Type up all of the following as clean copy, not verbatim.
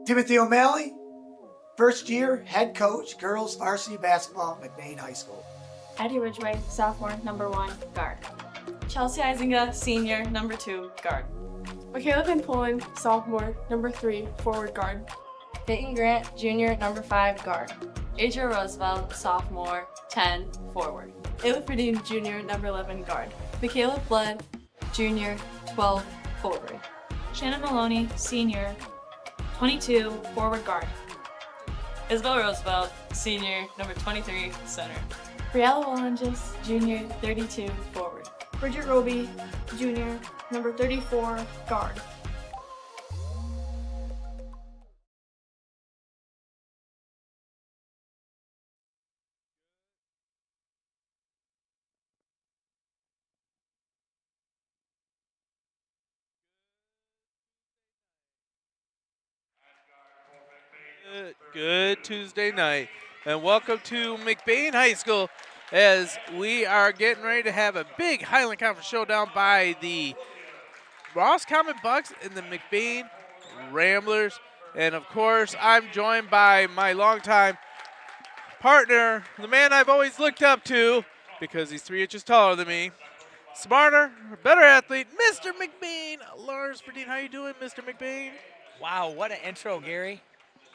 Timothy O'Malley, first year head coach, girls varsity basketball, McBain High School. Eddie Ridgway, sophomore, number 1, guard. Chelsea Isinga, senior, number 2, guard. Michaela Van Polen, sophomore, number 3, forward guard. Peyton Grant, junior, number 5, guard. Adria Roosevelt, sophomore, 10, forward. Ayla Ferdine, junior, number 11, guard. Michaela Flood, junior, 12, forward. Shannon Maloney, senior, 22, forward guard. Isabel Roosevelt, senior, number 23, center. Briella Wallenges, junior, 32, forward. Bridget Roby, junior, number 34, guard. Good Tuesday night, and welcome to McBain High School as we are getting ready to have a big Highland Conference showdown by the Roscommon Bucks and the McBain Ramblers. And of course, I'm joined by my longtime partner, the man I've always looked up to because he's 3 inches taller than me, smarter, better athlete, Mr. McBain. Lars Verdine, how you doing, Mr. McBain? Wow, what an intro, Gary.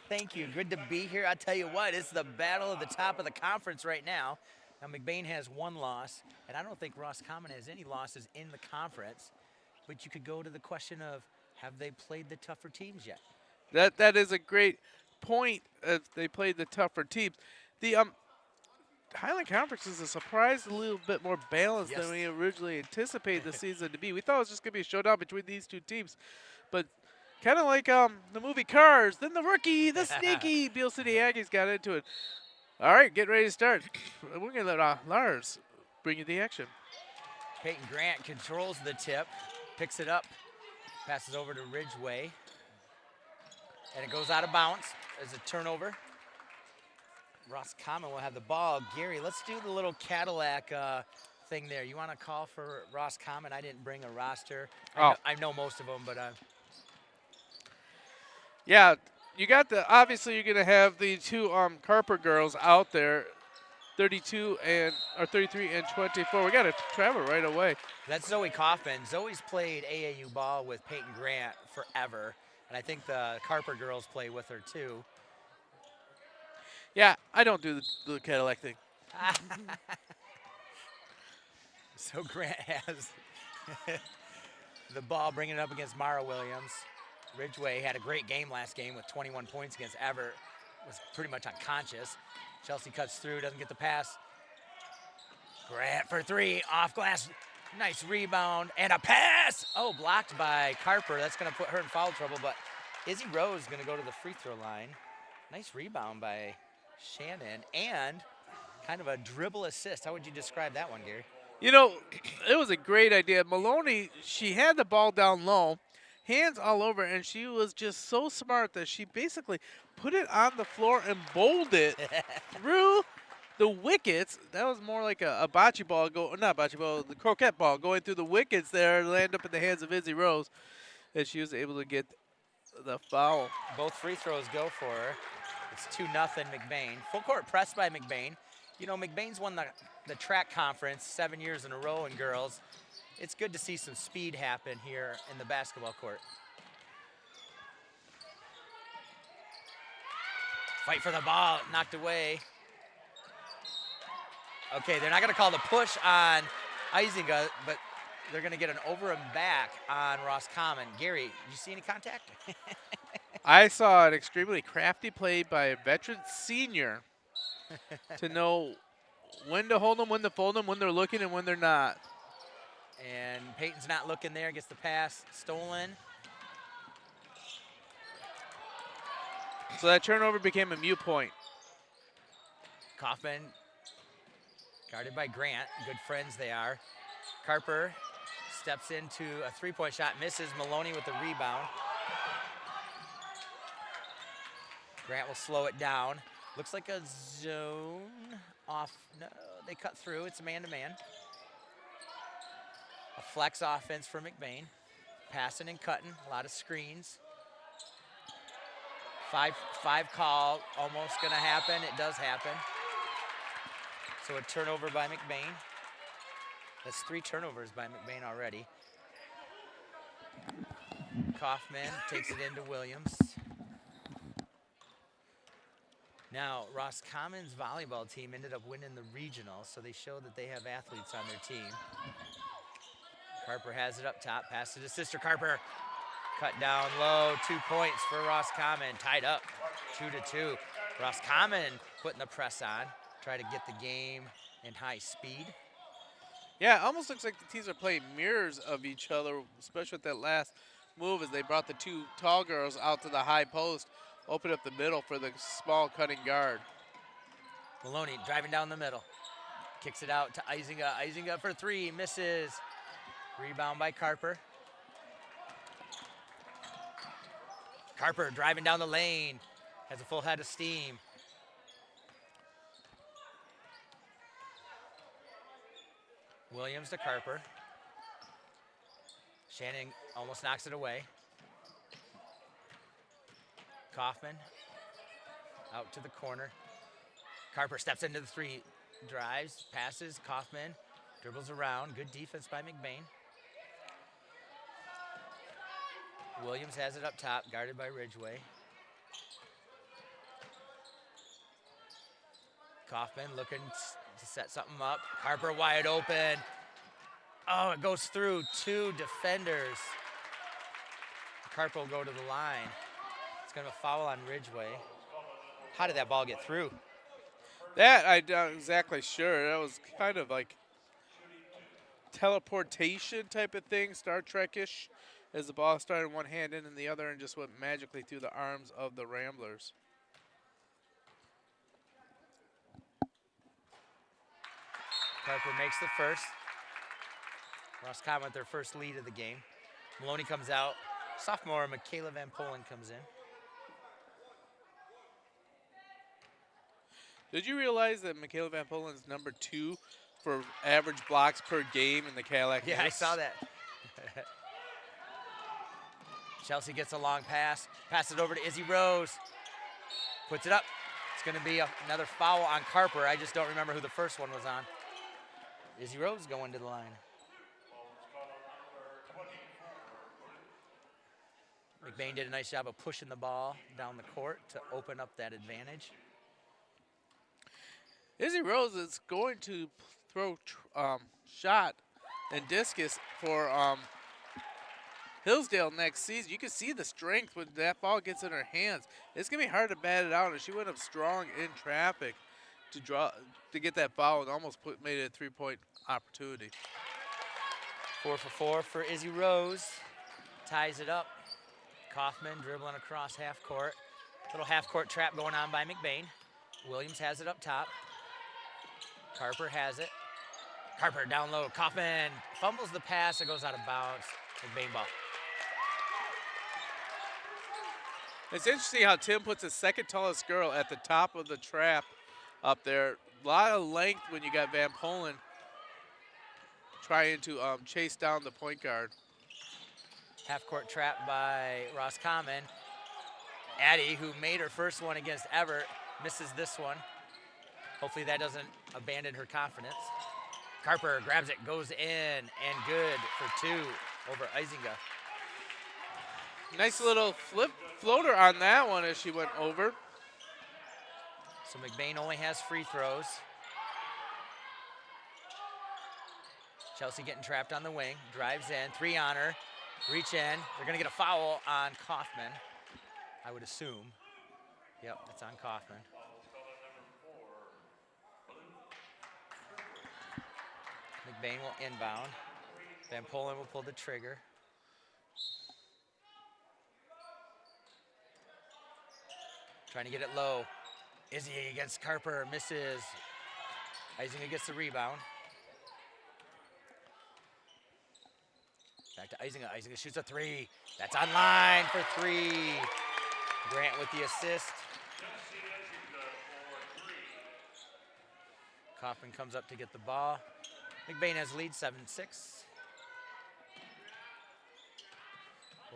Thank you. Good to be here. I tell you what, it's the battle of the top of the conference right now. Now, McBain has 1 loss, and I don't think Roscommon has any losses in the conference. But you could go to the question of, have they played the tougher teams yet? That is a great point. If they played the tougher teams, the Highland Conference is a surprise, a little bit more balanced than we originally anticipated the season to be. We thought it was just going to be a showdown between these 2 teams, but kind of like the movie Cars, then the rookie, the sneaky Beale City Aggies got into it. All right, get ready to start. We're going to let Lars bring you the action. Peyton Grant controls the tip, picks it up, passes over to Ridgway, and it goes out of bounds as a turnover. Roscommon will have the ball. Gary, let's do the little Cadillac thing there. You want to call for Roscommon? I didn't bring a roster. I know most of them, but yeah, you got obviously you're going to have the 2 Carper girls out there, 33 and 24. We got to travel right away. That's Zoe Kaufman. Zoe's played AAU ball with Peyton Grant forever, and I think the Carper girls play with her too. Yeah, I don't do the Cadillac thing. So Grant has the ball, bringing it up against Mara Williams. Ridgway had a great game last game with 21 points against Everett. Was pretty much unconscious. Chelsea cuts through, doesn't get the pass. Grant for 3, off glass. Nice rebound and a pass. Oh, blocked by Carper. That's going to put her in foul trouble, but Izzy Rose is going to go to the free throw line. Nice rebound by Shannon and kind of a dribble assist. How would you describe that one, Gary? You know, it was a great idea. Maloney, she had the ball down low, hands all over, and she was just so smart that she basically put it on the floor and bowled it through the wickets. That was more like a bocce ball, not bocce ball, the croquette ball going through the wickets there, land up in the hands of Izzy Rose, and she was able to get the foul. Both free throws go for her. It's 2-0 McBain. Full court press by McBain. You know, McBain's won the track conference 7 years in a row in girls. It's good to see some speed happen here in the basketball court. Fight for the ball, knocked away. Okay, they're not going to call the push on Isinga, but they're going to get an over and back on Roscommon. Gary, did you see any contact? I saw an extremely crafty play by a veteran senior to know when to hold them, when to fold them, when they're looking and when they're not. And Peyton's not looking there, gets the pass stolen. So that turnover became a mute point. Kaufman guarded by Grant. Good friends they are. Carper steps into a 3-point shot, misses. Maloney with the rebound. Grant will slow it down. Looks like a zone off. No, they cut through. It's a man-to-man. A flex offense for McBain. passing and cutting, a lot of screens. Five call, almost gonna happen. It does happen. So a turnover by McBain. That's 3 turnovers by McBain already. Kaufman takes it into Williams. Now, Roscommon's volleyball team ended up winning the regional, so they show that they have athletes on their team. Carper has it up top, pass it to Sister Carper. Cut down low, 2 points for Roscommon, tied up 2-2. Roscommon putting the press on, try to get the game in high speed. Yeah, it almost looks like the teams are playing mirrors of each other, especially with that last move as they brought the 2 tall girls out to the high post, open up the middle for the small cutting guard. Maloney driving down the middle. Kicks it out to Izinga. Izinga for 3, misses. Rebound by Carper. Carper driving down the lane. Has a full head of steam. Williams to Carper. Shannon almost knocks it away. Kaufman out to the corner. Carper steps into the 3, drives, passes. Kaufman dribbles around. Good defense by McBain. Williams has it up top, guarded by Ridgway. Kaufman looking to set something up. Carper wide open. Oh, it goes through 2 defenders. Carper will go to the line. It's going to foul on Ridgway. How did that ball get through? That I'm not exactly sure. That was kind of like teleportation type of thing, Star Trek-ish, as the ball started one hand in and the other and just went magically through the arms of the Ramblers. Carper makes the first. Roscommon with their first lead of the game. Maloney comes out. Sophomore Michaela Van Polen comes in. Did you realize that Michaela Van Polen is number 2 for average blocks per game in the Cadillac? Yeah, I Knicks? saw that. Chelsea gets a long pass. Pass it over to Izzy Rose. Puts it up. It's going to be another foul on Carper. I just don't remember who the first one was on. Izzy Rose going to the line. McBain did a nice job of pushing the ball down the court to open up that advantage. Izzy Rose is going to throw shot and discus for Hillsdale next season. You can see the strength when that ball gets in her hands. It's going to be hard to bat it out, and she went up strong in traffic to get that foul and almost made it a 3-point opportunity. 4 for 4 for Izzy Rose. Ties it up. Kaufman dribbling across half court. Little half court trap going on by McBain. Williams has it up top. Carper has it. Carper down low. Kaufman fumbles the pass. It goes out of bounds. McBain ball. It's interesting how Tim puts the second tallest girl at the top of the trap up there. A lot of length when you got Van Polen trying to chase down the point guard. Half-court trap by Roscommon. Addie, who made her first one against Everett, misses this one. Hopefully that doesn't abandon her confidence. Carper grabs it, goes in, and good for 2 over Izinga. Nice little floater on that one as she went over. So McBain only has free throws. Chelsea getting trapped on the wing, drives in, 3 on her. Reach in. They're going to get a foul on Kaufman, I would assume. Yep, it's on Kaufman. McBain will inbound. Van Polen will pull the trigger. Trying to get it low. Izzy against Carper, misses. Izinga gets the rebound. Back to Izinga. Izinga shoots a 3. That's online for 3. Grant with the assist. Kaufman comes up to get the ball. McBain has lead 7-6.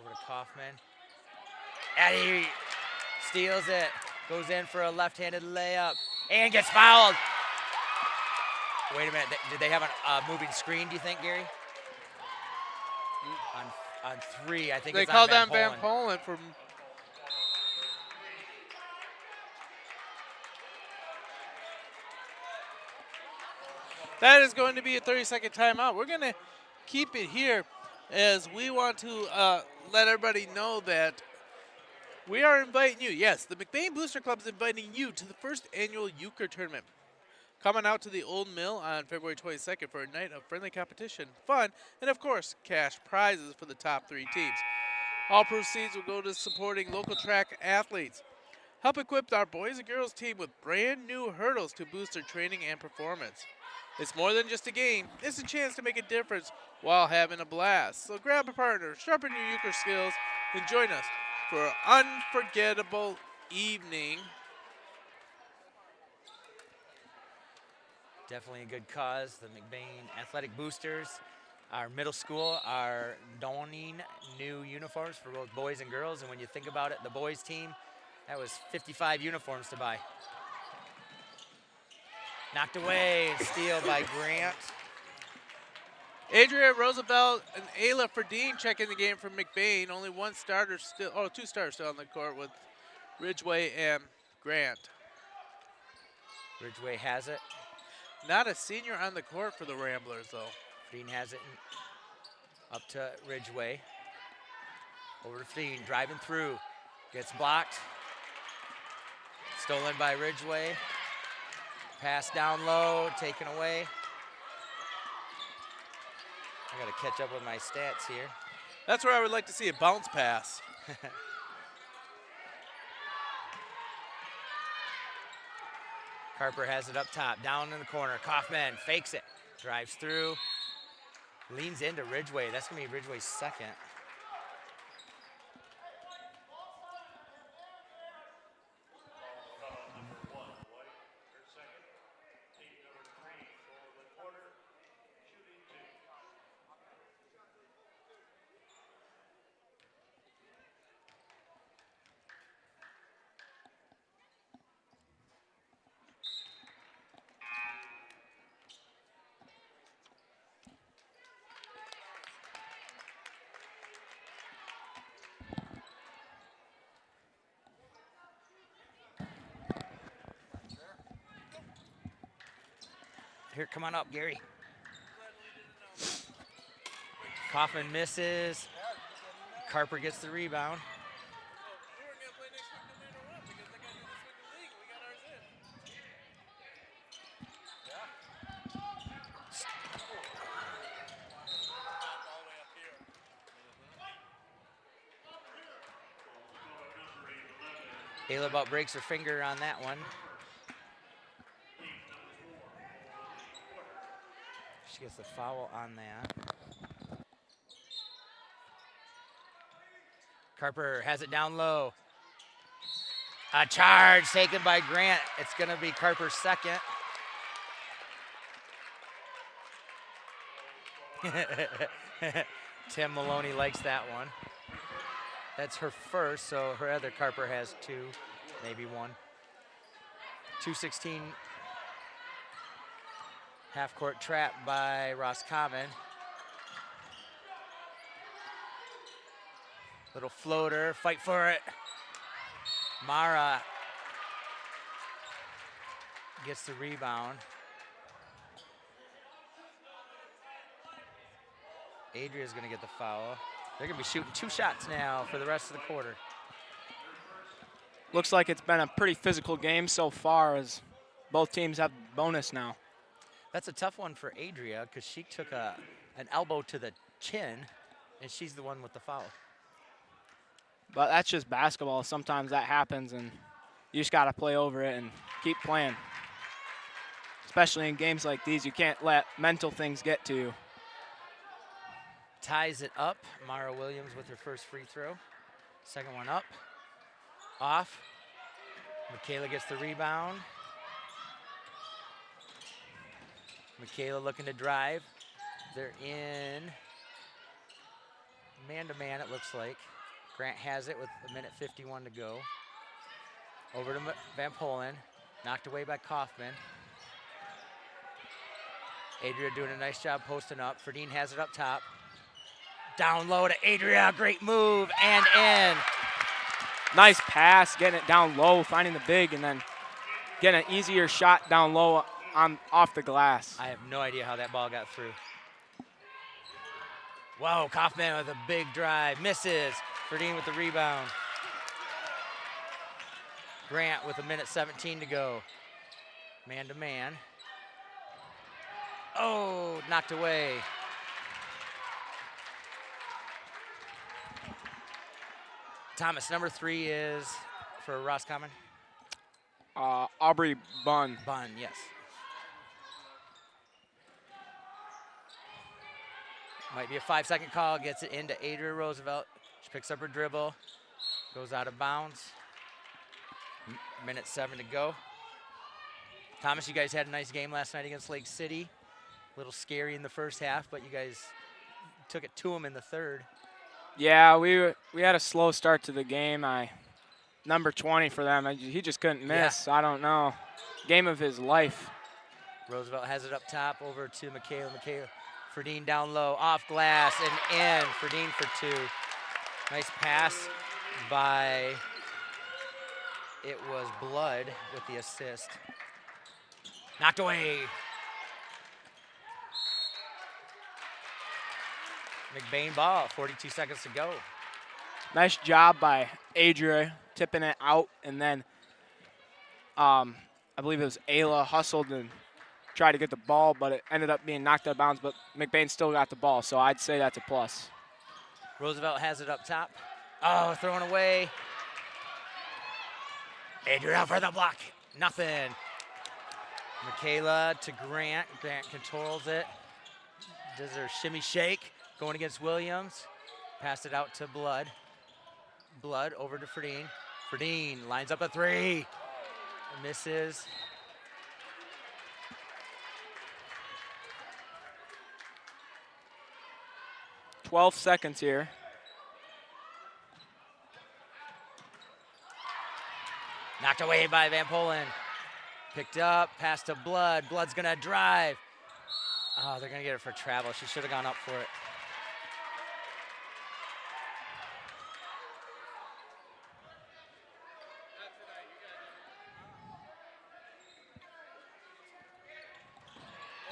Over to Kaufman. And he steals it. Goes in for a left-handed layup. And gets fouled. Wait a minute. Did they have a moving screen, do you think, Gary? On 3, I think They it's called on on Van Polen for. That is going to be a 30-second timeout. We're going to keep it here as we want to let everybody know that we are inviting you. Yes, the McBain Booster Club is inviting you to the first annual euchre tournament. Coming out to the Old Mill on February 22nd for a night of friendly competition, fun, and of course, cash prizes for the top 3 teams. All proceeds will go to supporting local track athletes. Help equip our boys and girls team with brand new hurdles to boost their training and performance. It's more than just a game, it's a chance to make a difference while having a blast. So grab a partner, sharpen your euchre skills, and join us for an unforgettable evening. Definitely a good cause. The McBain Athletic Boosters, our middle school, are donning new uniforms for both boys and girls. And when you think about it, the boys team, that was 55 uniforms to buy. Knocked away, steal by Grant. Adria Roosevelt and Ayla Ferdine checking the game for McBain. Only 2 starters still on the court with Ridgeway and Grant. Ridgeway has it. Not a senior on the court for the Ramblers, though. Ferdine has it up to Ridgeway. Over to Ferdine, driving through. Gets blocked. Stolen by Ridgeway. Pass down low, taken away. I gotta catch up with my stats here. That's where I would like to see a bounce pass. Carper has it up top, down in the corner. Kaufman fakes it, drives through, leans into Ridgeway. That's gonna be Ridgeway's second. Here, come on up, Gary. Kaufman misses. Carper gets the rebound. Ayla about breaks her finger on that one. She gets the foul on that. Carper has it down low. A charge taken by Grant. It's gonna be Carper's second. Tim Maloney likes that one. That's her first, so her other Carper has 2, maybe 1. 2:16. Half-court trap by Roscommon. Little floater, fight for it. Mara gets the rebound. Adria's gonna get the foul. They're gonna be shooting 2 shots now for the rest of the quarter. Looks like it's been a pretty physical game so far as both teams have bonus now. That's a tough one for Adria because she took an elbow to the chin and she's the one with the foul. But that's just basketball. Sometimes that happens and you just got to play over it and keep playing. Especially in games like these, you can't let mental things get to you. Ties it up. Mara Williams with her first free throw. Second one up. Off. Michaela gets the rebound. Michaela looking to drive. They're in man-to-man, it looks like. Grant has it with 1:51 to go. Over to Van Polen, knocked away by Kaufman. Adria doing a nice job posting up. Ferdine has it up top. Down low to Adria, great move, and in. Nice pass, getting it down low, finding the big, and then getting an easier shot down low off the glass. I have no idea how that ball got through. Whoa, Kaufman with a big drive, misses. Ferdine with the rebound. Grant with 1:17 to go. Man-to-man. Oh, knocked away. Thomas, number 3 is for Roscommon? Aubrey Bunn. Bunn, yes. Might be a 5-second call, gets it into Adria Roosevelt. She picks up her dribble, goes out of bounds. 1:07 to go. Thomas, you guys had a nice game last night against Lake City. A little scary in the first half, but you guys took it to them in the third. Yeah, we had a slow start to the game. Number 20 for them. He just couldn't miss. Yeah. I don't know. Game of his life. Roosevelt has it up top over to Michaela. Ferdine down low, off glass and in. Ferdine for 2. Nice pass by, it was Blood with the assist. Knocked away. McBain ball, 42 seconds to go. Nice job by Adria tipping it out, and then I believe it was Ayla hustled and tried to get the ball, but it ended up being knocked out of bounds, but McBain still got the ball, so I'd say that's a plus. Roosevelt has it up top. Oh, thrown away. Adria for the block. Nothing. Michaela to Grant. Grant controls it. Does her shimmy shake. Going against Williams. Passed it out to Blood. Blood over to Ferdine. Ferdine lines up a 3. Misses. "12 seconds here. Knocked away by Van Polen. Picked up, passed to Blood. Blood's gonna drive. Oh, they're gonna get it for travel. She should have gone up for it.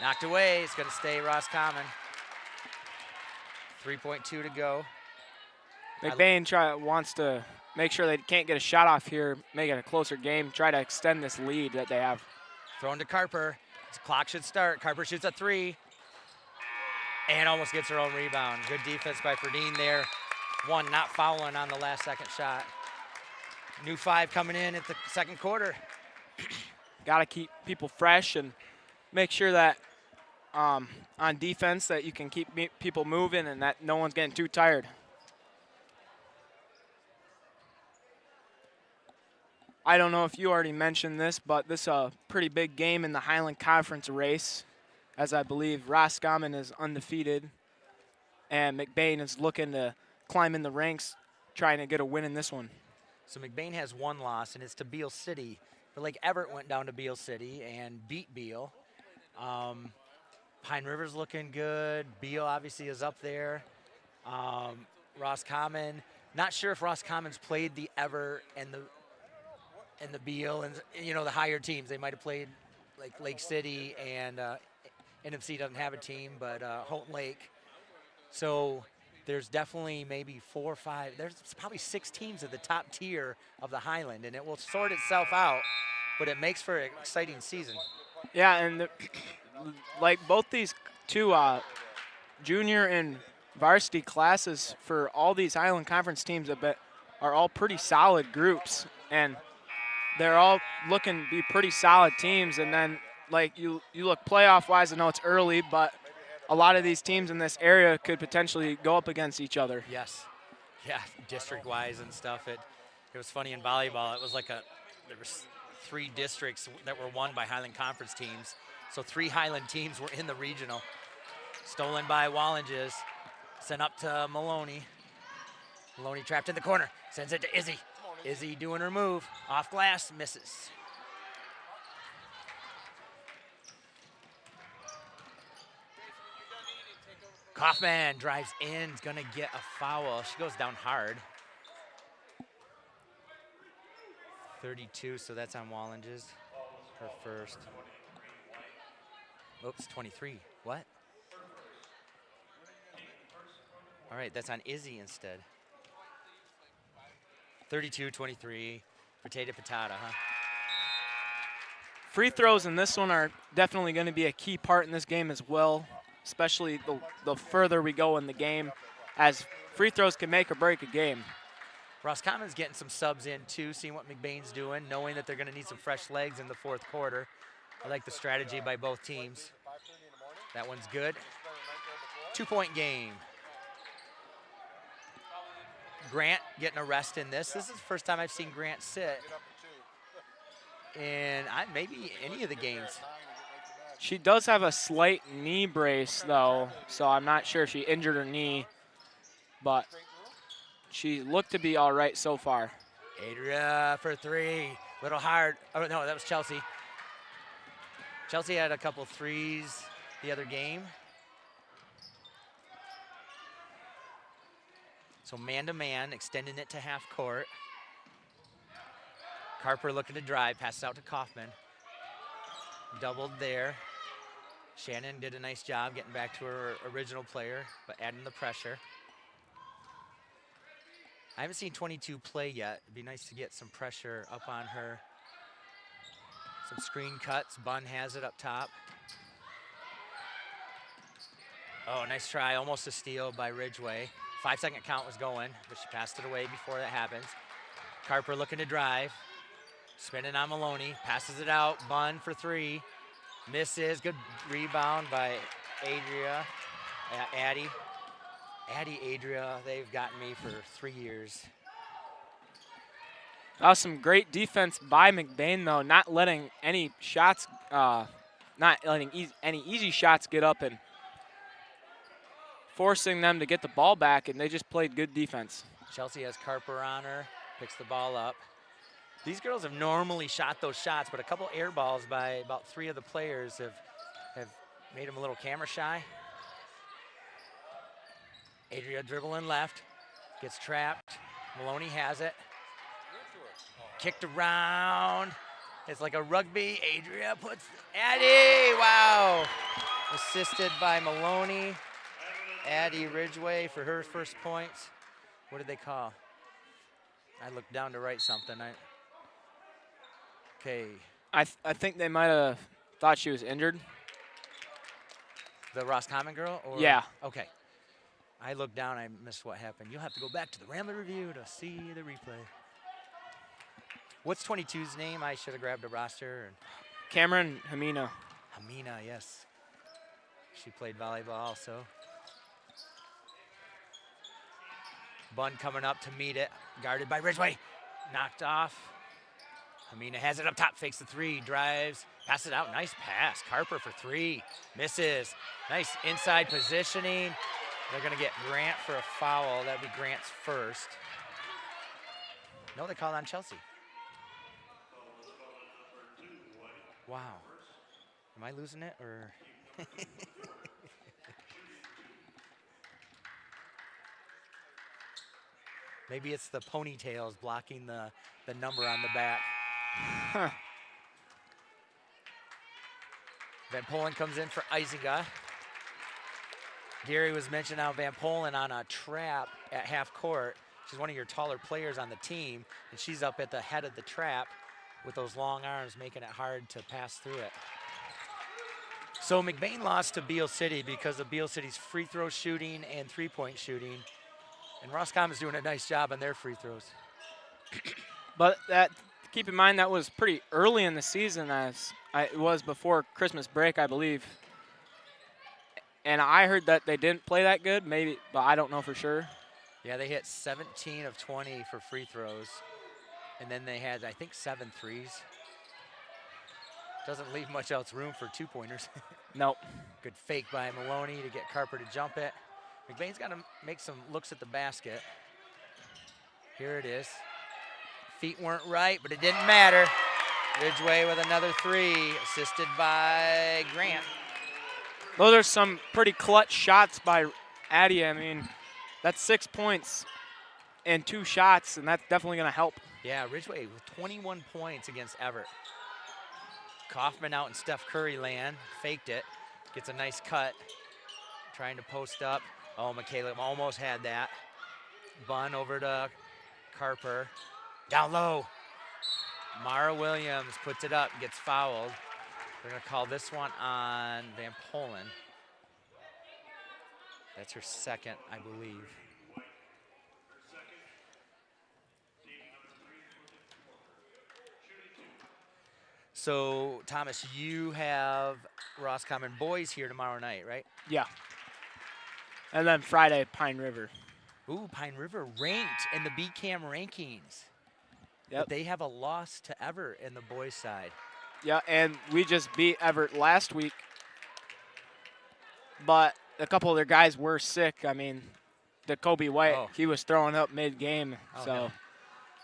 Knocked away, it's gonna stay Roscommon. 3.2 to go. McBain wants to make sure they can't get a shot off here, make it a closer game, try to extend this lead that they have. Thrown to Carper. This clock should start. Carper shoots a 3. And almost gets her own rebound. Good defense by Ferdine there. 1 not fouling on the last second shot. New 5 coming in at the second quarter. Got to keep people fresh and make sure that on defense that you can keep people moving and that no one's getting too tired. I don't know if you already mentioned this, but this is a pretty big game in the Highland Conference race, as I believe Roscommon is undefeated and McBain is looking to climb in the ranks, trying to get a win in this one. So McBain has 1 loss, and it's to Beale City. But like Everett went down to Beale City and beat Beale. Pine River's looking good. Beale obviously is up there. Roscommon, not sure if Roscommon's played the Everett and the Beale and the higher teams. They might have played like Lake City, and NMC doesn't have a team, but Houghton Lake. So there's definitely maybe 4 or 5. There's probably 6 teams at the top tier of the Highland, and it will sort itself out, but it makes for an exciting season. Yeah, and like both these 2 junior and varsity classes for all these Highland Conference teams are all pretty solid groups, and they're all looking to be pretty solid teams. And then like you look playoff-wise, I know it's early, but a lot of these teams in this area could potentially go up against each other. Yes, yeah, district-wise and stuff. It was funny in volleyball. It was like there was 3 districts that were won by Highland Conference teams. So 3 Highland teams were in the regional. Stolen by Wallinges, sent up to Maloney. Maloney trapped in the corner, sends it to Izzy. Izzy doing her move, off glass, misses. Kaufman drives in, is gonna get a foul. She goes down hard. 32, so that's on Wallinges, her first. Oops, 23, what? All right, that's on Izzy instead. 32-23, potato, huh? Free throws in this one are definitely going to be a key part in this game as well, especially the further we go in the game, as free throws can make or break a game. Roscommon's getting some subs in too, seeing what McBain's doing, knowing that they're gonna need some fresh legs in the fourth quarter. I like the strategy by both teams. That one's good. 2-point game. Grant getting a rest in this. This is the first time I've seen Grant sit in maybe any of the games. She does have a slight knee brace though, so I'm not sure if she injured her knee, but she looked to be all right so far. Adria for three, little hard. Oh no, that was Chelsea. Chelsea had a couple threes the other game. So man-to-man, extending it to half court. Carper looking to drive, passes out to Kaufman. Doubled there. Shannon did a nice job getting back to her original player, but adding the pressure. I haven't seen 22 play yet. It'd be nice to get some pressure up on her. Some screen cuts. Bunn has it up top. Oh, nice try. Almost a steal by Ridgeway. 5-second count was going, but she passed it away before that happens. Carper looking to drive. Spinning on Maloney. Passes it out. Bunn for three. Misses. Good rebound by Adria. Adria, they've gotten me for 3 years. That was some great defense by McBain though, not letting any shots, any easy shots get up and forcing them to get the ball back, and they just played good defense. Chelsea has Carper on her, picks the ball up. These girls have normally shot those shots, but a couple air balls by about 3 of the players have made them a little camera shy. Adria dribbling left, gets trapped. Maloney has it. Kicked around. It's like a rugby. Adria puts Addie, wow. Assisted by Maloney. Addie Ridgeway for her first points. What did they call? I looked down to write something. Okay. I think they might have thought she was injured. The Roscommon girl? Or? Yeah. Okay. I looked down, I missed what happened. You'll have to go back to the Rambler review to see the replay. What's 22's name? I should have grabbed a roster. Cameron Hamina. Hamina, yes. She played volleyball also. Bunn coming up to meet it, guarded by Ridgeway. Knocked off. Hamina has it up top, fakes the three, drives, passes it out. Nice pass. Carper for three, misses. Nice inside positioning. They're going to get Grant for a foul. That'd be Grant's first. No, they called on Chelsea. Wow. Am I losing it or? Maybe it's the ponytails blocking the number on the back. Huh. Van Polen comes in for Izinga. Gary was mentioning how Van Polen on a trap at half court. She's one of your taller players on the team, and she's up at the head of the trap with those long arms, making it hard to pass through it. So McBain lost to Beale City because of Beale City's free throw shooting and three-point shooting. And Roscommon's doing a nice job on their free throws. But keep in mind that was pretty early in the season, as it was before Christmas break, I believe. And I heard that they didn't play that good, maybe, but I don't know for sure. Yeah, they hit 17 of 20 for free throws. And then they had, I think, 7 threes. Doesn't leave much else room for two-pointers. Nope. Good fake by Maloney to get Carper to jump it. McBain's got to make some looks at the basket. Here it is. Feet weren't right, but it didn't matter. Ridgeway with another 3, assisted by Grant. Those are some pretty clutch shots by Addy. I mean, that's 6 points and 2 shots, and that's definitely going to help. Yeah, Ridgeway with 21 points against Everett. Kaufman out in Steph Curry land, faked it, gets a nice cut, trying to post up. Oh, McCaleb almost had that. Bunn over to Carper, down low. Mara Williams puts it up, gets fouled. They're gonna call this one on Van Polen. That's her second, I believe. So, Thomas, you have Roscommon boys here tomorrow night, right? Yeah. And then Friday, Pine River. Ooh, Pine River ranked in the BCAM rankings. Yep. But they have a loss to Everett in the boys' side. Yeah, and we just beat Everett last week. But a couple of their guys were sick. I mean, the Kobe White, he was throwing up mid-game. No.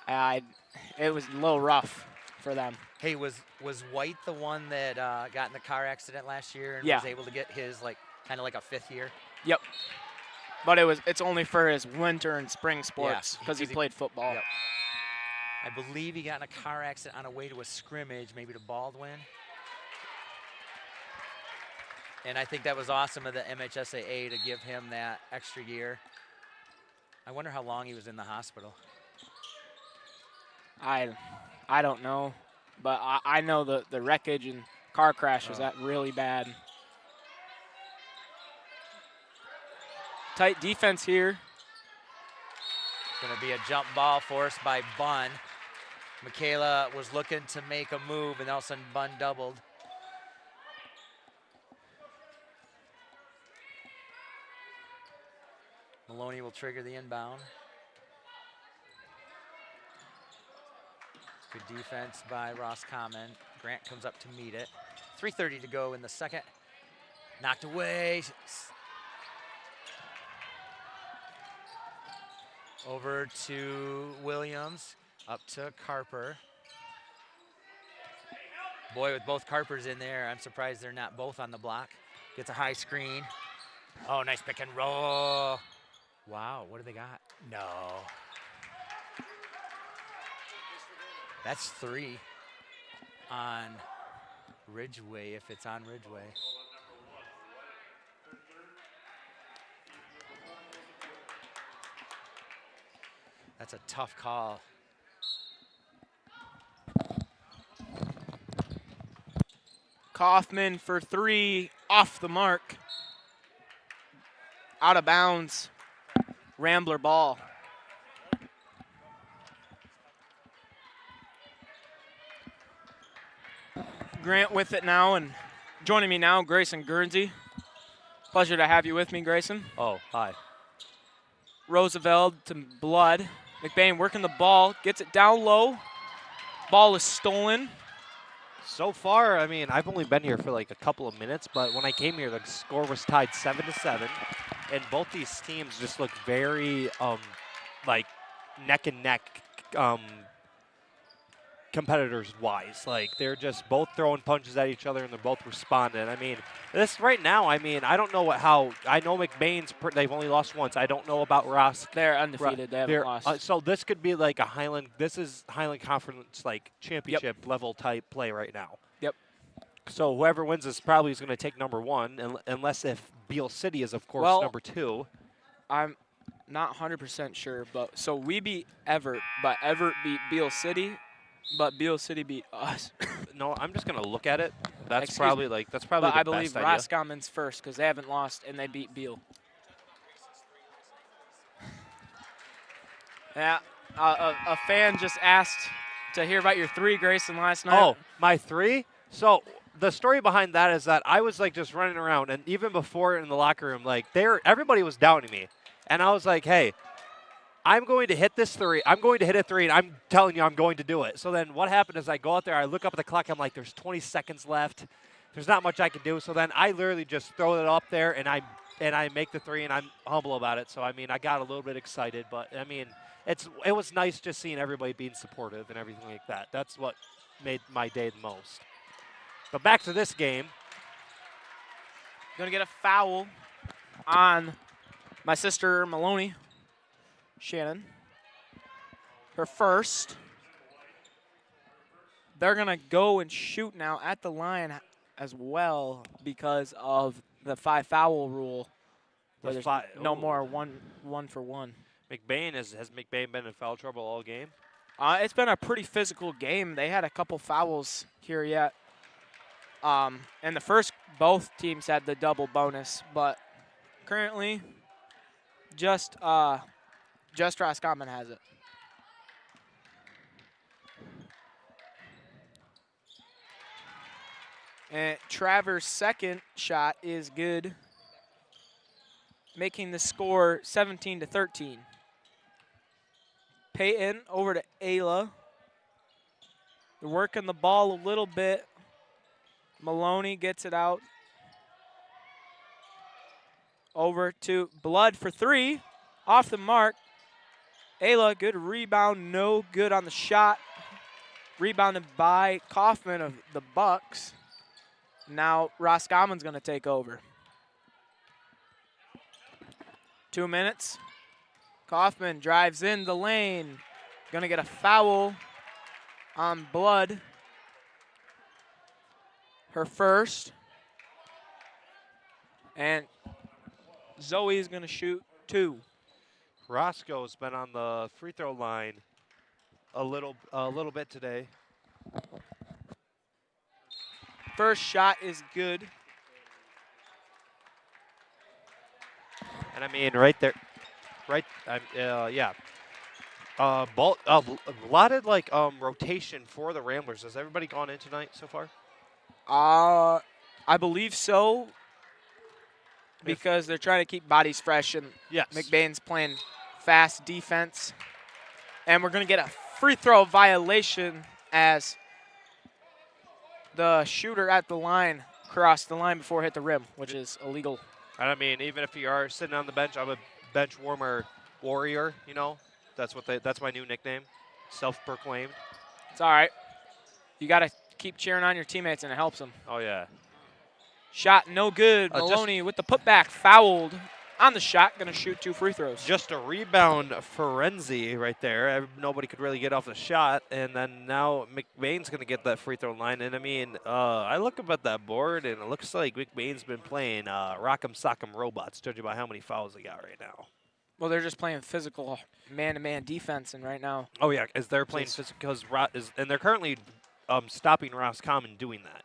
It was a little rough for them. Hey, was White the one that got in the car accident last year and Yeah. was able to get his kind of like a 5th year? Yep. But it's only for his winter and spring sports because he played football. Yep. I believe he got in a car accident on a way to a scrimmage, maybe to Baldwin. And I think that was awesome of the MHSAA to give him that extra year. I wonder how long he was in the hospital. I don't know, but I know the wreckage and car crash was that really bad. Tight defense here. Going to be a jump ball forced by Bunn. Michaela was looking to make a move, and all of a sudden Bunn doubled. Maloney will trigger the inbound. Good defense by Roscommon. Grant comes up to meet it. 3:30 to go in the second. Knocked away. Over to Williams, up to Carper. Boy, with both Carpers in there, I'm surprised they're not both on the block. Gets a high screen. Oh, nice pick and roll. Wow, what do they got? No. That's 3 on Ridgeway, if it's on Ridgeway. That's a tough call. Kaufman for 3, off the mark. Out of bounds. Rambler ball. Grant with it now, and joining me now, Grayson Guernsey. Pleasure to have you with me, Grayson. Oh, hi. Roosevelt to Blood. McBain working the ball, gets it down low. Ball is stolen. So far, I mean, I've only been here for like a couple of minutes, but when I came here, the score was tied 7-7, and both these teams just look very, like, neck and neck competitors-wise. Like, they're just both throwing punches at each other, and they're both responding. I mean, this right now, I mean, I don't know I know McBain's, they've only lost once. I don't know about Ross. They're undefeated. They haven't lost. So this could be like a Highland, this is Highland Conference, like, championship level type play right now. Yep. So whoever wins this probably is going to take number 1, unless if Beale City is, of course, number 2. I'm not 100% sure, but so we beat Everett, but Everett beat Beale City. But Beale City beat us. No, I'm just gonna look at it. That's Excuse probably me. like that's probably but the I believe best idea. Roscommon's first because they haven't lost and they beat Beale. Yeah, a fan just asked to hear about your 3, Grayson, last night. Oh, my 3? So the story behind that is that I was like just running around, and even before in the locker room, like everybody was doubting me, and I was like, hey, I'm going to hit this 3. I'm going to hit a 3, and I'm telling you I'm going to do it. So then what happened is I go out there, I look up at the clock, I'm like, there's 20 seconds left. There's not much I can do. So then I literally just throw it up there, and I make the 3, and I'm humble about it. So, I mean, I got a little bit excited. But, I mean, it was nice just seeing everybody being supportive and everything like that. That's what made my day the most. But back to this game. Gonna get a foul on my sister Maloney, Shannon. Her first. They're gonna go and shoot now at the line as well because of the 5 foul rule. Where there's no more one for one. McBain has McBain been in foul trouble all game? It's been a pretty physical game. They had a couple fouls here yet. And the first, both teams had the double bonus, but currently, just Roscommon has it. And Travers' second shot is good, making the score 17-13. Peyton over to Ayla. They're working the ball a little bit. Maloney gets it out. Over to Blood for 3. Off the mark. Ayla, good rebound, no good on the shot. Rebounded by Kaufman of the Bucks. Now Roscommon's going to take over. 2 minutes. Kaufman drives in the lane. Going to get a foul on Blood. Her first. And Zoe's going to shoot 2. Roscoe's been on the free throw line a little bit today. First shot is good. And I mean, right there, yeah. A lot of like rotation for the Ramblers. Has everybody gone in tonight so far? I believe so. Because they're trying to keep bodies fresh, and yes. McBain's playing fast defense. And we're going to get a free throw violation as the shooter at the line crossed the line before it hit the rim, which is illegal. And I mean, even if you are sitting on the bench, I'm a bench warmer warrior, you know. That's my new nickname, self-proclaimed. It's all right. You got to keep cheering on your teammates, and it helps them. Oh, yeah. Shot no good. Maloney with the putback, fouled on the shot, going to shoot 2 free throws. Just a rebound frenzy right there. Nobody could really get off the shot, and then now McBain's going to get that free throw line. And I mean, I look up at that board, and it looks like McBain's been playing Rock'em Sock'em Robots, judging by how many fouls they got right now. Well, they're just playing physical man-to-man defense, and right now. Oh yeah, because they're playing physical, and they're currently stopping Roscommon doing that.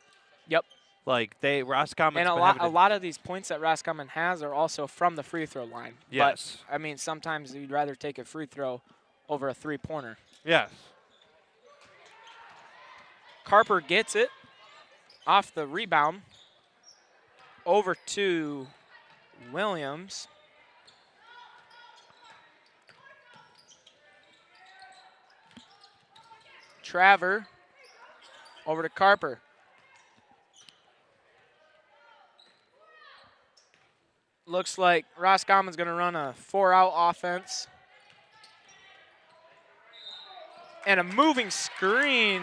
Yep. Like Roscommon, and a lot of these points that Roscommon has are also from the free throw line. Yes. But I mean, sometimes you'd rather take a free throw over a 3-pointer. Yes. Carper gets it off the rebound over to Williams. Traver over to Carper. Looks like Roscommon's going to run a 4-out offense. And a moving screen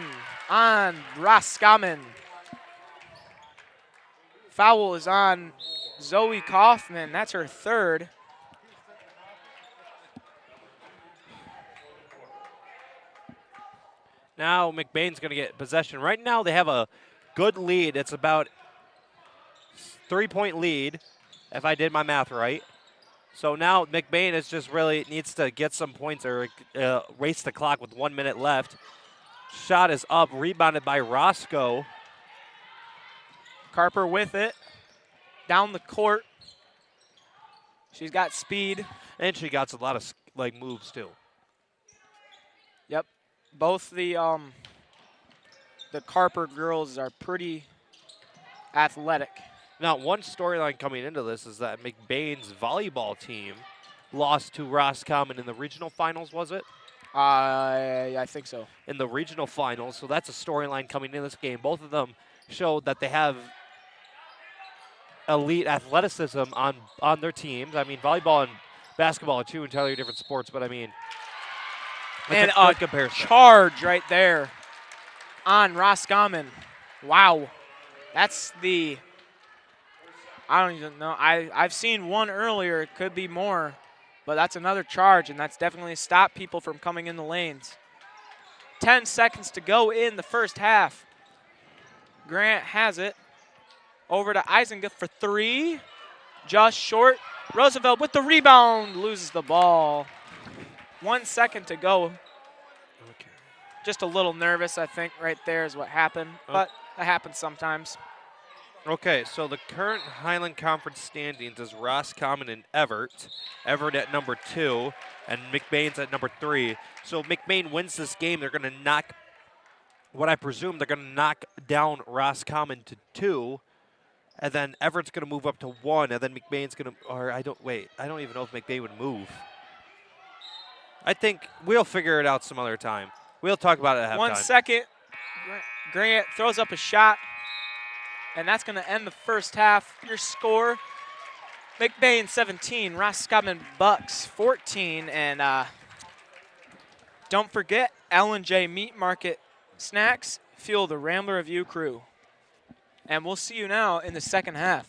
on Roscommon. Foul is on Zoe Kaufman. That's her 3rd. Now McBain's going to get possession. Right now they have a good lead. It's about 3-point lead, if I did my math right. So now McBain is just really needs to get some points or race the clock with 1 minute left. Shot is up, rebounded by Roscoe. Carper with it. Down the court. She's got speed. And she got a lot of moves too. Yep. Both the Carper girls are pretty athletic. Now, one storyline coming into this is that McBain's volleyball team lost to Roscommon in the regional finals, was it? I think so. In the regional finals, so that's a storyline coming in this game. Both of them showed that they have elite athleticism on their teams. I mean, volleyball and basketball are 2 entirely different sports, but I mean, And a a good comparison. charge right there on Roscommon. Wow. That's the, I don't even know. I've seen one earlier. It could be more. But that's another charge, and that's definitely stopped people from coming in the lanes. 10 seconds to go in the first half. Grant has it. Over to Isengith for 3. Just short. Roosevelt with the rebound. Loses the ball. 1 second to go. Okay. Just a little nervous, I think, right there is what happened. But that happens sometimes. Okay, so the current Highland Conference standings is Roscommon and Everett. Everett at number 2, and McBain's at number 3. So if McBain wins this game, they're going to knock, what I presume, they're going to knock down Roscommon to 2, and then Everett's going to move up to 1, and then McBain's going to, or I don't even know if McBain would move. I think we'll figure it out some other time. We'll talk about it at halftime. 1 second. Grant throws up a shot. And that's going to end the first half. Your score, McBain 17, Roscommon Bucks 14. And don't forget, L&J Meat Market Snacks fuel the Rambler Review crew. And we'll see you now in the second half.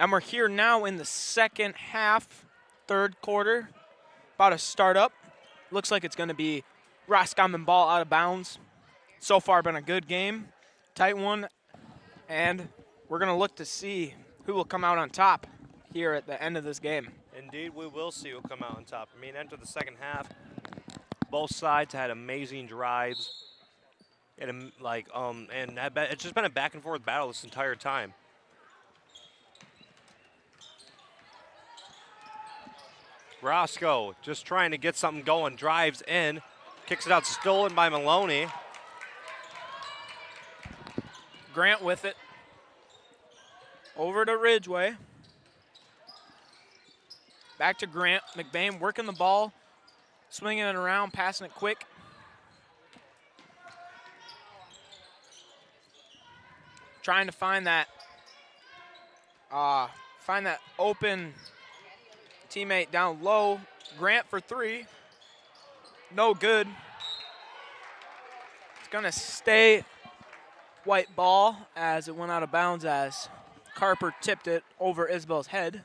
And we're here now in the second half, third quarter, about to start up. Looks like it's going to be Roscommon ball out of bounds. So far been a good game, tight one, and we're going to look to see who will come out on top here at the end of this game. Indeed, we will see who will come out on top. I mean, enter the second half. Both sides had amazing drives, and it's just been a back and forth battle this entire time. Roscoe just trying to get something going, drives in, kicks it out, stolen by Maloney. Grant with it. Over to Ridgeway. Back to Grant. McBain working the ball, swinging it around, passing it quick. Trying to find that open teammate down low. Grant for three. No good. It's going to stay white ball as it went out of bounds as Carper tipped it over Isabel's head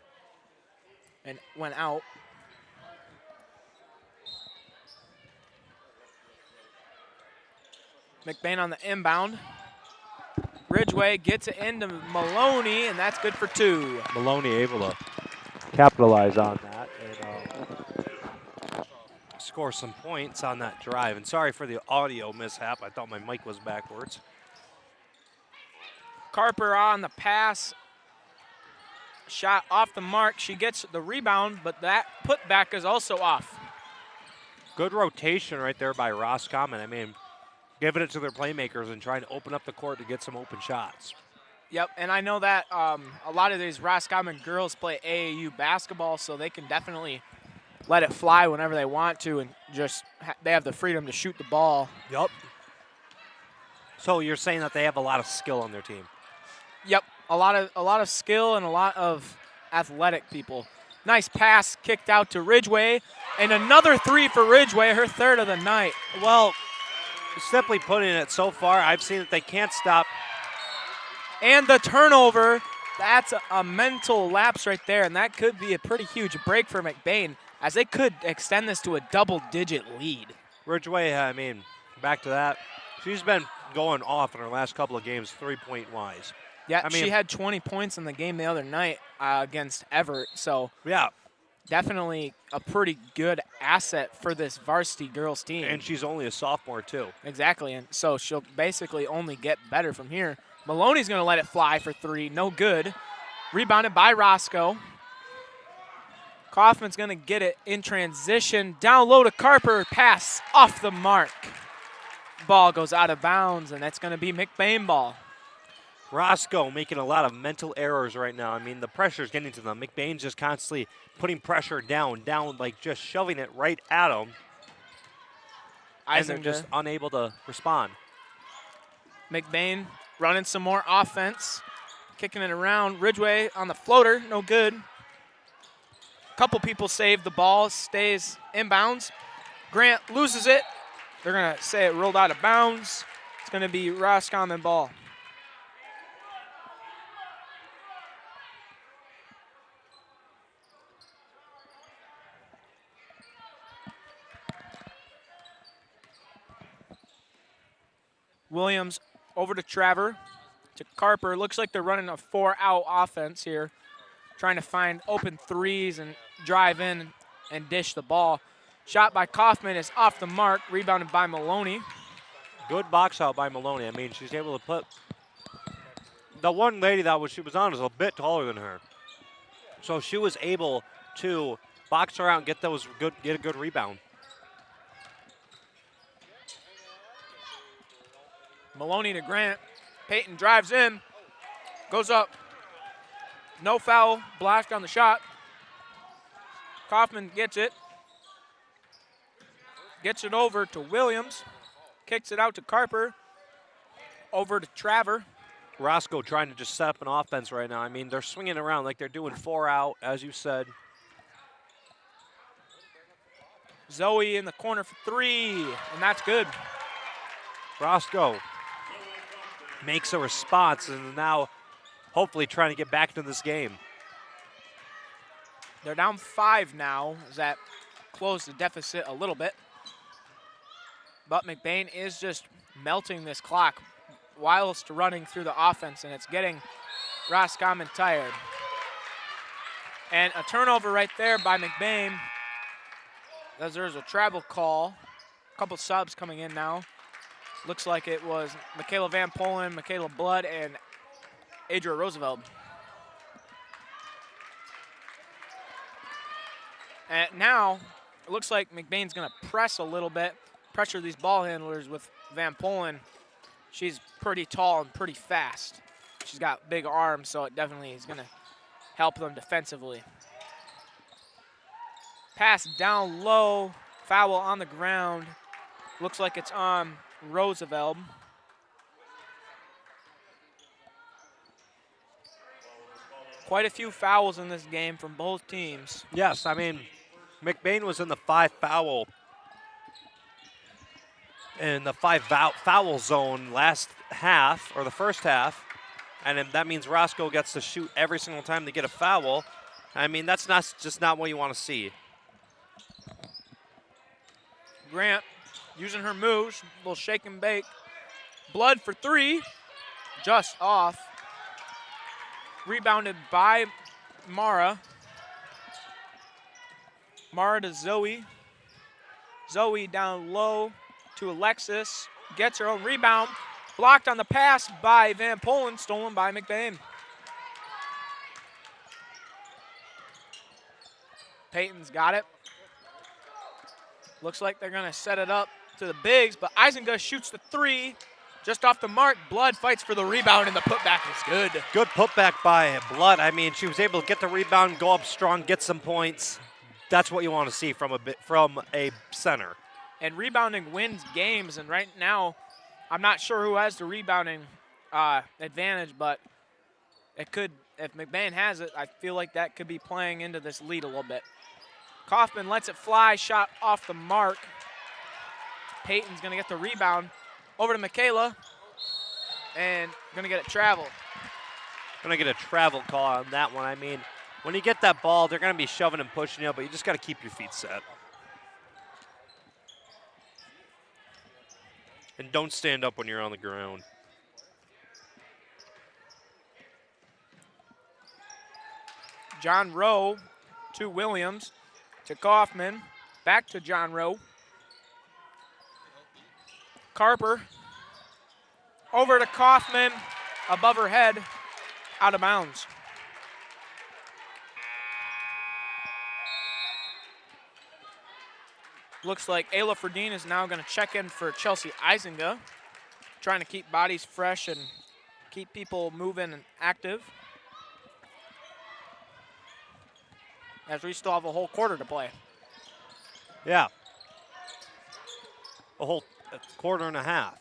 and went out. McBain on the inbound. Ridgeway gets it into Maloney, and that's good for two. Maloney able to capitalize on that and score some points on that drive. And sorry for the audio mishap. I thought my mic was backwards. Carper on the pass. Shot off the mark. She gets the rebound, but that putback is also off. Good rotation right there by Roscommon. I mean, giving it to their playmakers and trying to open up the court to get some open shots. Yep, and I know that a lot of these Roscommon girls play AAU basketball, so they can definitely let it fly whenever they want to, and just they have the freedom to shoot the ball. Yep. So you're saying that they have a lot of skill on their team? Yep, a lot of skill and a lot of athletic people. Nice pass kicked out to Ridgeway, and another three for Ridgeway, her third of the night. Well, simply putting it, so far I've seen that they can't stop. And the turnover, that's a mental lapse right there, and that could be a pretty huge break for McBain, as they could extend this to a double-digit lead. Ridgeway, I mean, back to that. She's been going off in her last couple of games, three-point wise. Yeah, I mean, she had 20 points in the game the other night against Everett, so yeah, definitely a pretty good asset for this varsity girls team. And she's only a sophomore, too. Exactly, and so she'll basically only get better from here. Maloney's going to let it fly for three, no good. Rebounded by Roscoe. Kaufman's going to get it in transition. Down low to Carper, pass off the mark. Ball goes out of bounds, and that's going to be McBain ball. Roscoe making a lot of mental errors right now. I mean, the pressure's getting to them. McBain's just constantly putting pressure down, like just shoving it right at them. And they're just unable to respond. McBain running some more offense, kicking it around. Ridgeway on the floater, no good. Couple people save the ball, stays inbounds. Grant loses it. They're going to say it rolled out of bounds. It's going to be Roscommon ball. Williams over to Trevor, to Carper. Looks like they're running a 4-out offense here, trying to find open threes and drive in and dish the ball. Shot by Kaufman is off the mark, rebounded by Maloney. Good box out by Maloney. I mean, she's able to put the one lady that she was on is a bit taller than her, so she was able to box her out and get a good rebound. Maloney to Grant. Peyton drives in, goes up. No foul, blocked on the shot. Kaufman gets it. Gets it over to Williams. Kicks it out to Carper. Over to Trevor. Roscoe trying to just set up an offense right now. I mean, they're swinging around like they're doing 4-out, as you said. Zoe in the corner for three, and that's good. Roscoe makes a response and now hopefully trying to get back into this game. They're down 5 now, as that closed the deficit a little bit. But McBain is just melting this clock whilst running through the offense, and it's getting Roscommon tired. And a turnover right there by McBain, as there's a travel call. A couple subs coming in now. Looks like it was Michaela Van Polen, Michaela Blood, and Adria Roosevelt. And now, it looks like McBain's gonna press a little bit, pressure these ball handlers with Van Polen. She's pretty tall and pretty fast. She's got big arms, so it definitely is gonna help them defensively. Pass down low, foul on the ground. Looks like it's on Roosevelt. Quite a few fouls in this game from both teams. Yes, I mean, McBain was in the 5 foul zone last half, or the first half, and then that means Roscoe gets to shoot every single time they get a foul. I mean, that's just not what you want to see. Grant using her moves, a little shake and bake. Blood for 3, just off. Rebounded by Mara. Mara to Zoe. Zoe down low to Alexis. Gets her own rebound. Blocked on the pass by Van Polen, stolen by McBain. Peyton's got it. Looks like they're gonna set it up to the bigs, but Eisenga shoots the 3. Just off the mark, Blood fights for the rebound, and the putback is good. Good putback by Blood. I mean, she was able to get the rebound, go up strong, get some points. That's what you want to see from a center. And rebounding wins games, and right now, I'm not sure who has the rebounding advantage, but it could, if McBain has it, I feel like that could be playing into this lead a little bit. Kaufman lets it fly, shot off the mark. Peyton's gonna get the rebound. Over to Michaela, and gonna get it travel. Gonna get a travel call on that one. I mean, when you get that ball, they're gonna be shoving and pushing you, but you just gotta keep your feet set. And don't stand up when you're on the ground. John Rowe to Williams, to Kaufman, back to John Rowe. Carper over to Kaufman, above her head, out of bounds. Looks like Ayla Ferdine is now going to check in for Chelsea Eisenga, trying to keep bodies fresh and keep people moving and active, as we still have a whole quarter to play. Yeah. A whole quarter and a half.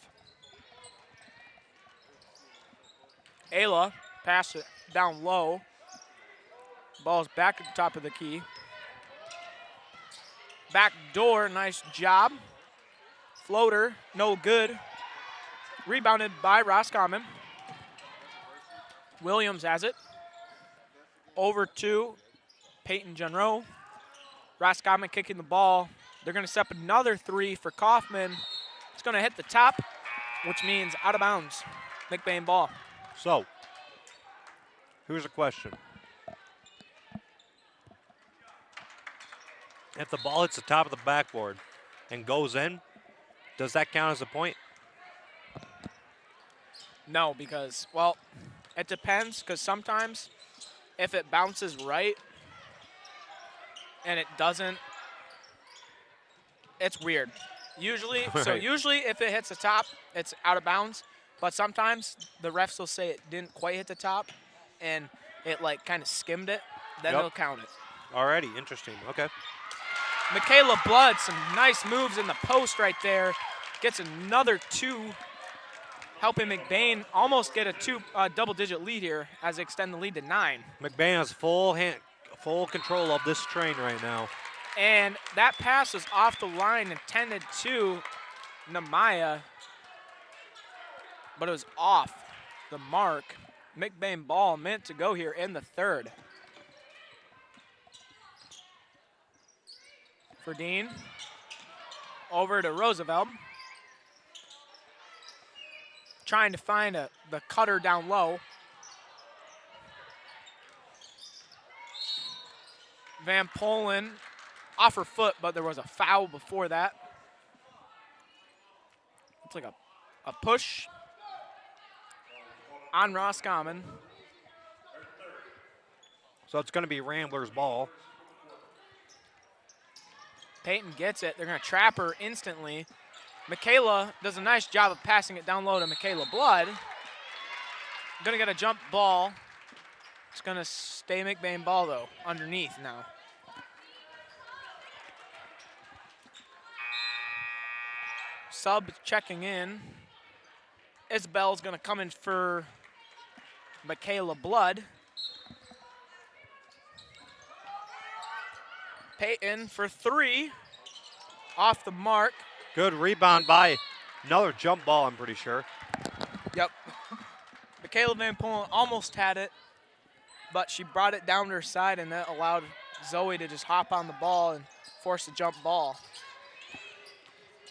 Ayla pass it down low. Ball's back at the top of the key. Back door, nice job. Floater, no good. Rebounded by Roscommon. Williams has it. Over to Peyton Genro. Roscommon kicking the ball. They're going to set up another 3 for Kaufman. It's going to hit the top, which means out of bounds. McBain ball. So, here's a question. If the ball hits the top of the backboard and goes in, does that count as a point? No, because, well, it depends, because sometimes if it bounces right and it doesn't, it's weird. Usually, so Right. usually if it hits the top, it's out of bounds. But sometimes the refs will say it didn't quite hit the top and it like kind of skimmed it, then Yep. they'll count it. Alrighty, interesting. Okay. Michaela Blood, some nice moves in the post right there. Gets another 2, helping McBain almost get a double-digit lead here as they extend the lead to 9. McBain has full control of this train right now. And that pass was off the line, intended to Namaya, but it was off the mark. McBain ball meant to go here in the 3rd. for Dean. Over to Roosevelt. Trying to find the cutter down low. Van Polen off her foot, but there was a foul before that. It's like a push on Roscommon. So it's going to be Ramblers' ball. Peyton gets it. They're going to trap her instantly. Michaela does a nice job of passing it down low to Michaela Blood. Going to get a jump ball. It's going to stay McBain ball, though, underneath now. Sub checking in. Isabel's going to come in for Michaela Blood. Peyton for 3. Off the mark. Good rebound by another jump ball, I'm pretty sure. Yep. Michaela Van Polen almost had it, but she brought it down to her side, and that allowed Zoe to just hop on the ball and force a jump ball.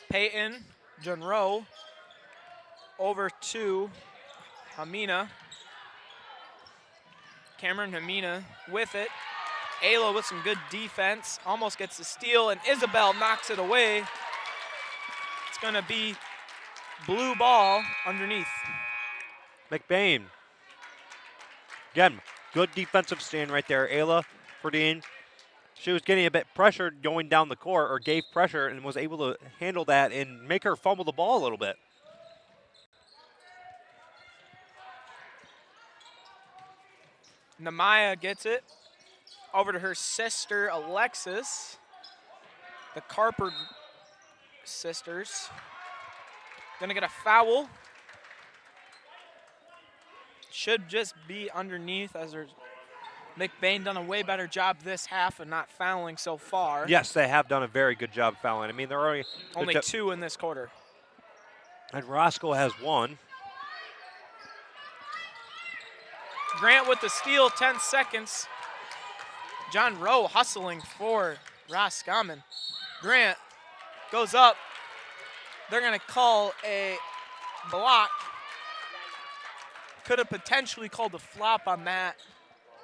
Peyton, Junro, over to Hamina. Cameron Hamina with it. Ayla with some good defense, almost gets the steal, and Isabel knocks it away. It's gonna be blue ball underneath. McBain. Again, good defensive stand right there. Ayla for Dean. She was getting a bit pressured going down the court, or gave pressure, and was able to handle that and make her fumble the ball a little bit. Namaya gets it over to her sister, Alexis. The Carper sisters. Gonna get a foul. Should just be underneath, as there's McBain done a way better job this half of not fouling so far. Yes, they have done a very good job fouling. I mean, they're only 2 in this quarter. And Roscoe has 1. Grant with the steal, 10 seconds. John Rowe hustling for Roscommon. Grant goes up. They're going to call a block. Could have potentially called a flop on that.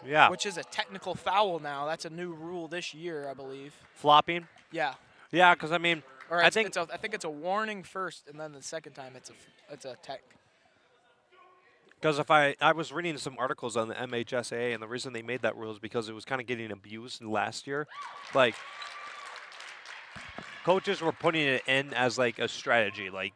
Yeah. Which is a technical foul now. That's a new rule this year, I believe. Flopping? Yeah. Yeah, because I mean, Or I think it's a warning first, and then the second time it's a tech. because if I was reading some articles on the MHSAA, and the reason they made that rule is because it was kind of getting abused last year. Like, coaches were putting it in as like a strategy, like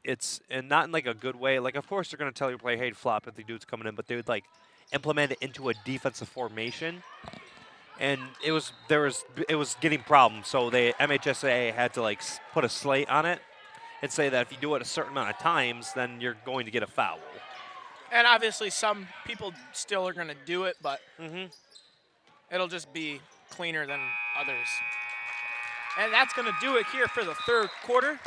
it's, and not in like a good way. Like, of course they're going to tell your player, hey, flop if the dude's coming in, but they would like implement it into a defensive formation, and it was getting problems. So the MHSAA had to like put a slate on it and say that if you do it a certain amount of times, then you're going to get a foul. And obviously some people still are going to do it, but it'll just be cleaner than others. And that's going to do it here for the third quarter.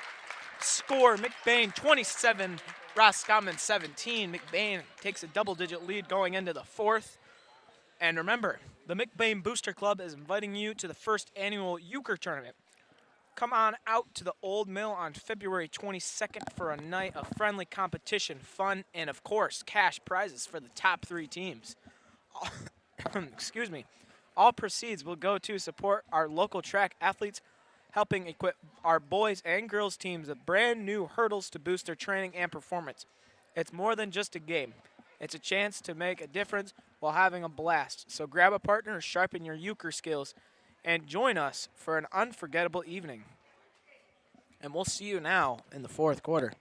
Score, McBain 27, Roscommon 17. McBain takes a double-digit lead going into the fourth. And remember, the McBain Booster Club is inviting you to the first annual euchre tournament. Come on out to the Old Mill on February 22nd for a night of friendly competition, fun, and of course, cash prizes for the top 3 teams. Excuse me. All proceeds will go to support our local track athletes, helping equip our boys and girls teams with brand new hurdles to boost their training and performance. It's more than just a game. It's a chance to make a difference while having a blast. So grab a partner, sharpen your euchre skills, and join us for an unforgettable evening. And we'll see you now in the fourth quarter.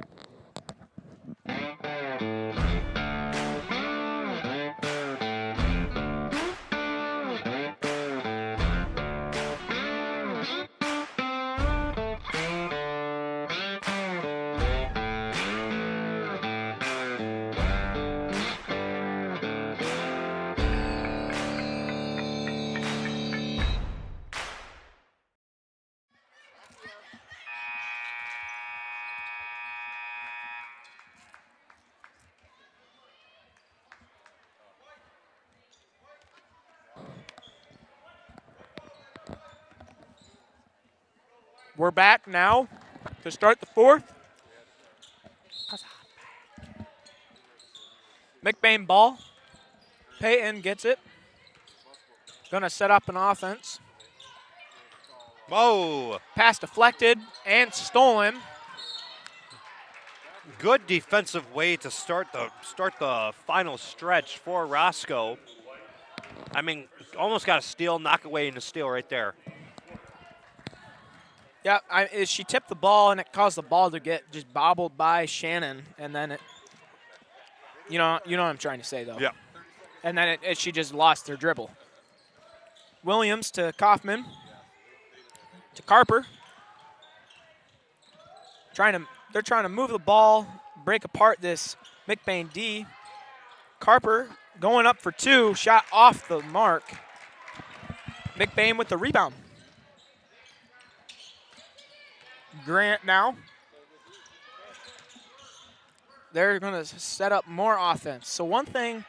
We're back now to start the fourth. McBain ball. Peyton gets it. Gonna set up an offense. Whoa. Pass deflected and stolen. Good defensive way to start the final stretch for Roscoe. I mean, almost got a steal, knock away in a steal right there. Yeah, she tipped the ball and it caused the ball to get just bobbled by Shannon, and then it. You know what I'm trying to say though. Yeah. And then she just lost her dribble. Williams to Kaufman. To Carper. They're trying to move the ball, break apart this McBain D. Carper going up for two, shot off the mark. McBain with the rebound. Grant now. They're going to set up more offense. So one thing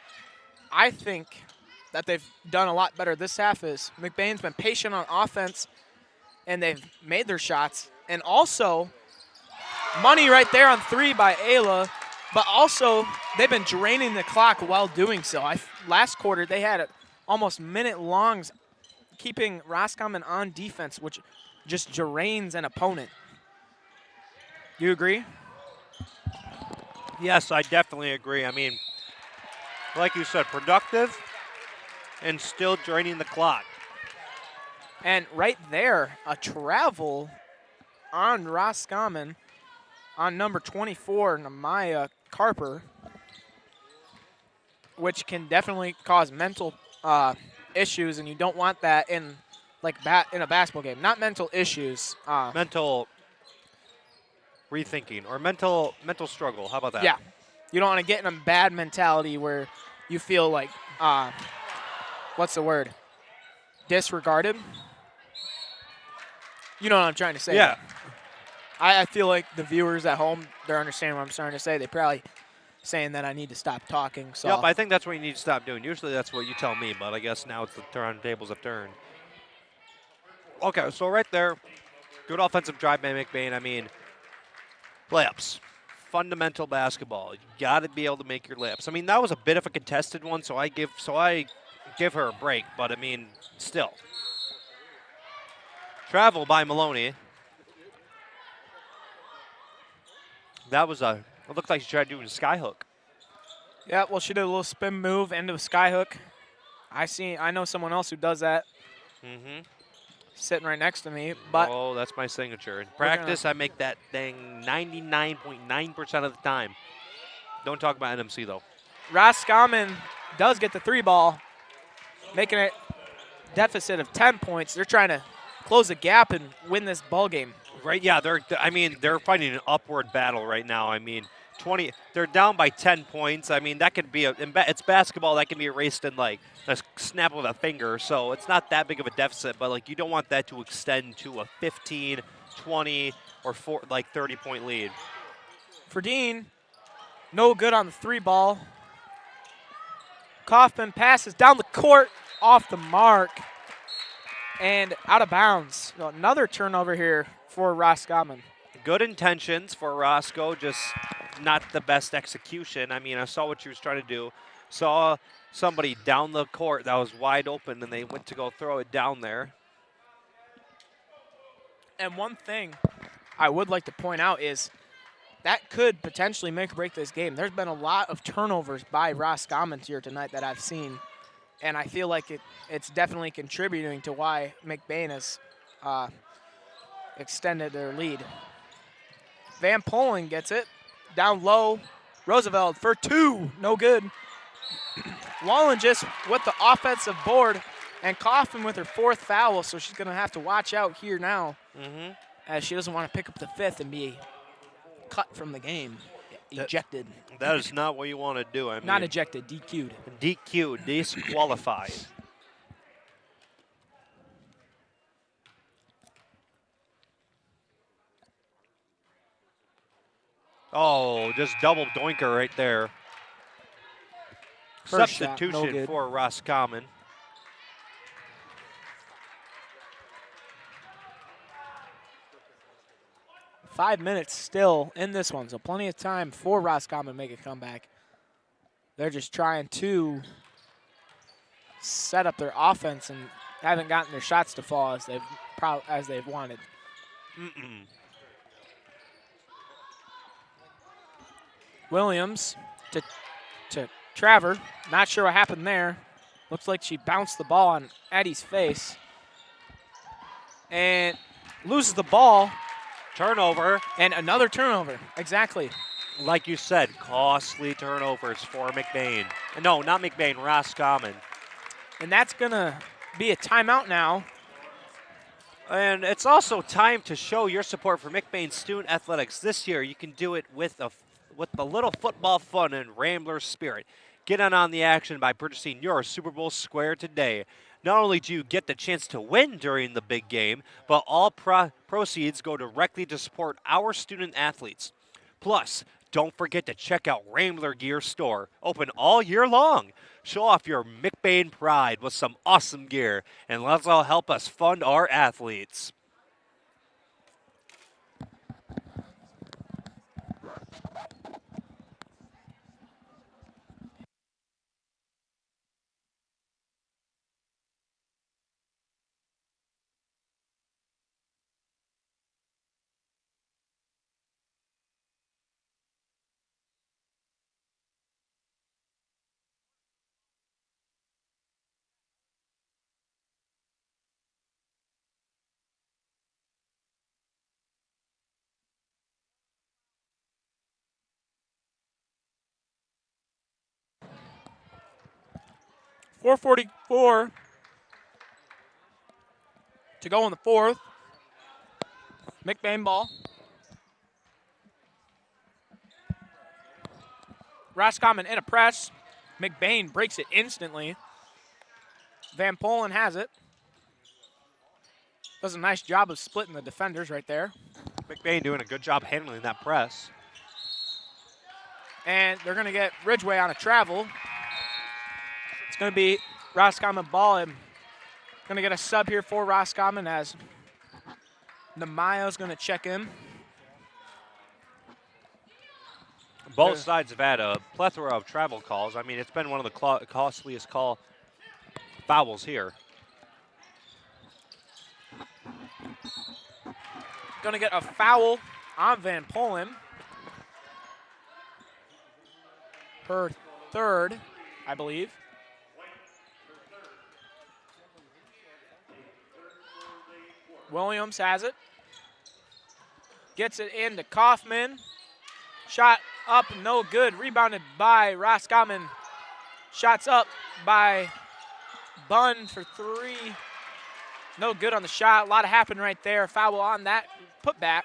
I think that they've done a lot better this half is McBain's been patient on offense, and they've made their shots. And also, money right there on three by Ayla, but also they've been draining the clock while doing so. Last quarter, they had almost minute longs keeping Roscommon on defense, which just drains an opponent. Do you agree? Yes, I definitely agree. I mean, like you said, productive and still draining the clock. And right there, a travel on Roscommon on number 24, Namaya Carper, which can definitely cause mental issues, and you don't want that in in a basketball game. Not mental issues. Mental rethinking or mental struggle. How about that? Yeah. You don't want to get in a bad mentality where you feel like, what's the word? Disregarded. You know what I'm trying to say. Yeah. I feel like the viewers at home, they're understanding what I'm starting to say. They're probably saying that I need to stop talking. So. Yep, I think that's what you need to stop doing. Usually that's what you tell me, but I guess now it's the tables have turned. Okay, so right there, good offensive drive by McBain. I mean, layups, fundamental basketball. You got to be able to make your layups. I mean, that was a bit of a contested one, so I give her a break. But I mean, still, travel by Maloney. That was it looked like she tried doing a skyhook. Yeah, well, she did a little spin move into a skyhook. I know someone else who does that. Mm-hmm. Sitting right next to me, but oh, that's my signature. In practice, I make that thing 99.9% of the time. Don't talk about NMC though. Roscommon does get the three ball, making it deficit of 10 points. They're trying to close the gap and win this ball game. Right? Yeah, they're fighting an upward battle right now. I mean, they're down by 10 points. I mean, that could be it's basketball. That can be erased in like a snap of a finger. So it's not that big of a deficit, but like you don't want that to extend to a 15, 20, or 30-point lead. For Dean, no good on the three ball. Kaufman passes down the court, off the mark, and out of bounds. So another turnover here for Roscommon. Good intentions for Roscoe, just not the best execution. I mean, I saw what she was trying to do. Saw somebody down the court that was wide open, and they went to go throw it down there. And one thing I would like to point out is that could potentially make or break this game. There's been a lot of turnovers by Roscommon here tonight that I've seen, and I feel like it's definitely contributing to why McBain has extended their lead. Van Polen gets it. Down low. Roosevelt for two. No good. Wallen just with the offensive board, and Kaufman with her fourth foul, so she's going to have to watch out here now, as she doesn't want to pick up the fifth and be cut from the game, ejected. That is not what you want to do. I mean, not ejected, DQ'd. DQ'd, disqualified. Oh, just double doinker right there. First shot, substitution no for Roscommon. 5 minutes still in this one, so plenty of time for Roscommon to make a comeback. They're just trying to set up their offense and haven't gotten their shots to fall as they've wanted. Williams to Traver. Not sure what happened there. Looks like she bounced the ball on Eddie's face. And loses the ball. Turnover. And another turnover. Exactly. Like you said, costly turnovers for McBain. No, not McBain, Roscommon. And that's going to be a timeout now. And it's also time to show your support for McBain Student Athletics. This year, you can do it with the little football fun and Rambler spirit. Get on the action by purchasing your Super Bowl square today. Not only do you get the chance to win during the big game, but all proceeds go directly to support our student athletes. Plus, don't forget to check out Rambler Gear Store, open all year long. Show off your McBain pride with some awesome gear, and let's all help us fund our athletes. .444 to go in the fourth. McBain ball. Roscommon in a press. McBain breaks it instantly. Van Polen has it. Does a nice job of splitting the defenders right there. McBain doing a good job handling that press. And they're going to get Ridgeway on a travel. It's going to be Roscommon ball. And going to get a sub here for Roscommon as Namayo's going to check in. Both sides have had a plethora of travel calls. I mean, it's been one of the costliest fouls here. Going to get a foul on Van Polen. Her third, I believe. Williams has it. Gets it into Kaufman. Shot up, no good. Rebounded by Roscommon. Shots up by Bunn for three. No good on the shot. A lot happened right there. Foul on that putback.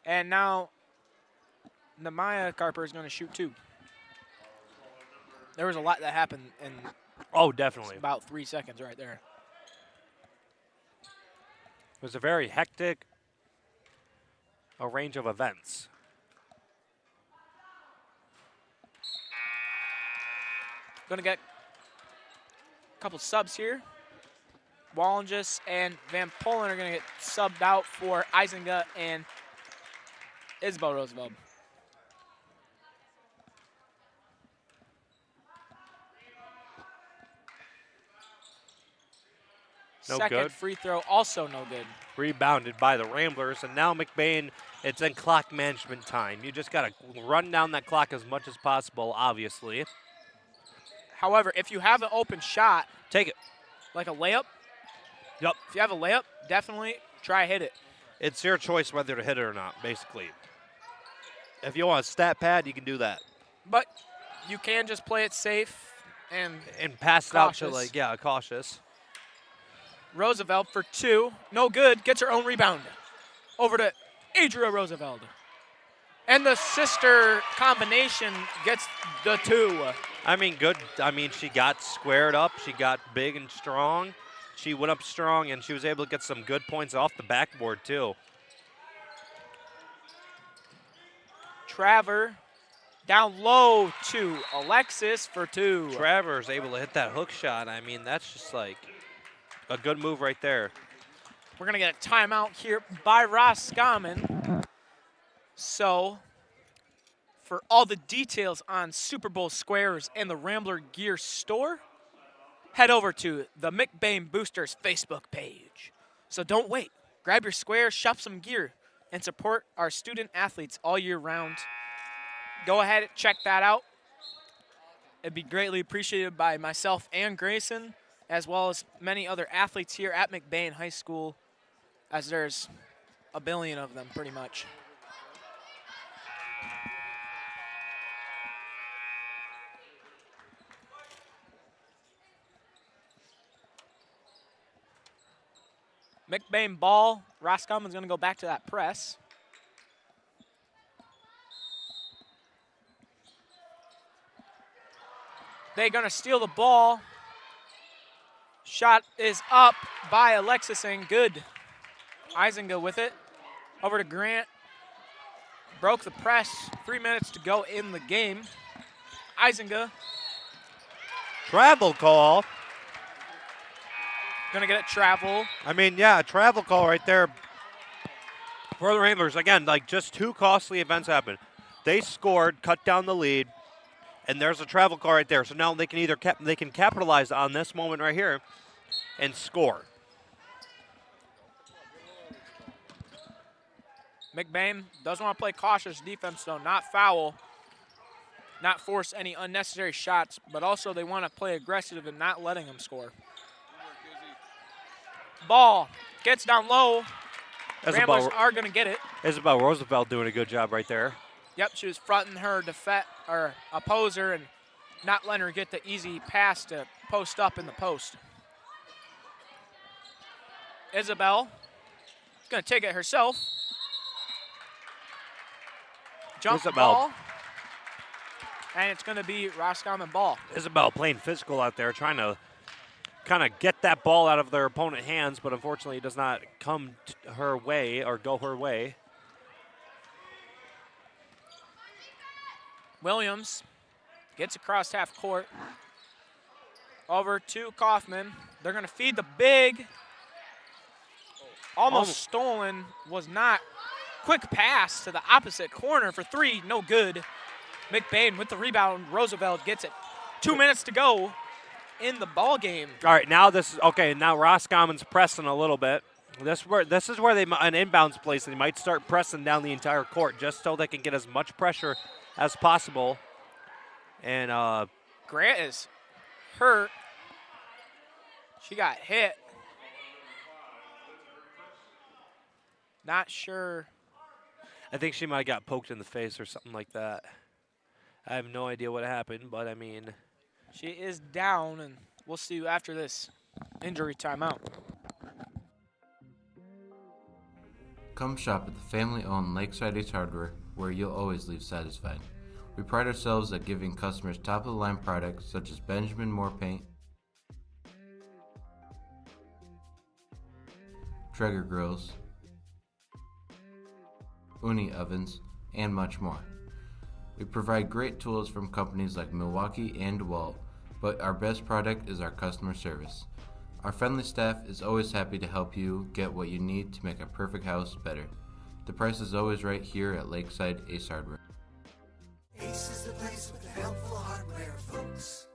And now Namaya Carper is going to shoot two. There was a lot that happened in definitely about 3 seconds right there. It was a very hectic range of events. Going to get a couple subs here. Wallenges and Van Polen are going to get subbed out for Eisenga and Isabel Roosevelt. No Second good. free throw, also no good. Rebounded by the Ramblers, and now McBain, it's in clock management time. You just got to run down that clock as much as possible, obviously. However, if you have an open shot, Take it. like a layup, Yep. if you have a layup, definitely try hit it. It's your choice whether to hit it or not, basically. If you want a stat pad, you can do that. But you can just play it safe and pass it out to, cautious. cautious. Roosevelt for two. No good. Gets her own rebound. Over to Adria Roosevelt. And the sister combination gets the two. I mean, good. I mean, she got squared up. She got big and strong. She went up strong, and she was able to get some good points off the backboard, too. Traver down low to Alexis for two. Traver's able to hit that hook shot. I mean, that's just like a good move right there. We're going to get a timeout here by Roscommon. So, for all the details on Super Bowl squares and the Rambler Gear store, head over to the McBain Boosters Facebook page. So don't wait. Grab your square, shop some gear, and support our student athletes all year round. Go ahead and check that out. It'd be greatly appreciated by myself and Grayson, as well as many other athletes here at McBain High School, as there's a billion of them pretty much. McBain ball. Roscommon's going to go back to that press. They're going to steal the ball. Shot is up by Alexis and good. Isinga with it. Over to Grant. Broke the press. 3 minutes to go in the game. Isinga. Travel call. Gonna get it travel. I mean, yeah, a travel call right there for the Ramblers. Again, like just two costly events happened. They scored, cut down the lead, and there's a travel call right there. So now they can either they can capitalize on this moment right here and score. McBain does want to play cautious defense though, not foul, not force any unnecessary shots, but also they want to play aggressive and not letting them score. Ball gets down low. Ramblers are going to get it. Isabel Roosevelt doing a good job right there. Yep, she was fronting her opposer and not letting her get the easy pass to post up in the post. Isabel is going to take it herself. Jump Isabel. ball. And it's going to be Roscommon ball. Isabel playing physical out there, trying to kind of get that ball out of their opponent's hands, but unfortunately it does not come her way or go her way. Williams gets across half court. Over to Kaufman. They're going to feed the big. Almost stolen. Was not. Quick pass to the opposite corner for three. No good. McBain with the rebound. Roosevelt gets it. 2 minutes to go in the ball game. All right, now this is okay. Now Roscommon's pressing a little bit. This is where they an inbounds place. They might start pressing down the entire court just so they can get as much pressure as possible. And Grant is hurt. She got hit. Not sure. I think she might have got poked in the face or something like that. I have no idea what happened, but I mean, she is down, and we'll see you after this injury timeout. Come shop at the family-owned Lakeside Ace Hardware, where you'll always leave satisfied. We pride ourselves at giving customers top-of-the-line products such as Benjamin Moore paint, Traeger grills, Uni ovens, and much more. We provide great tools from companies like Milwaukee and DeWalt, but our best product is our customer service. Our friendly staff is always happy to help you get what you need to make a perfect house better. The price is always right here at Lakeside Ace Hardware. Ace is the place with the helpful hardware, folks.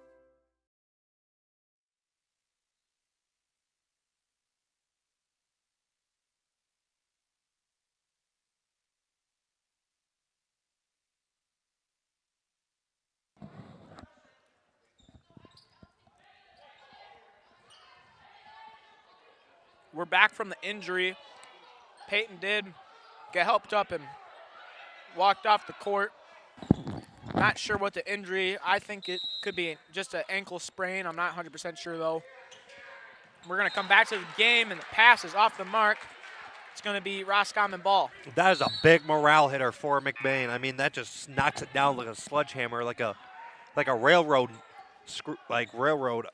We're back from the injury. Peyton did get helped up and walked off the court. Not sure what the injury. I think it could be just an ankle sprain. I'm not 100% sure, though. We're going to come back to the game, and the pass is off the mark. It's going to be Roscommon ball. that is a big morale hitter for McBain. I mean, that just knocks it down like a sledgehammer, like a railroad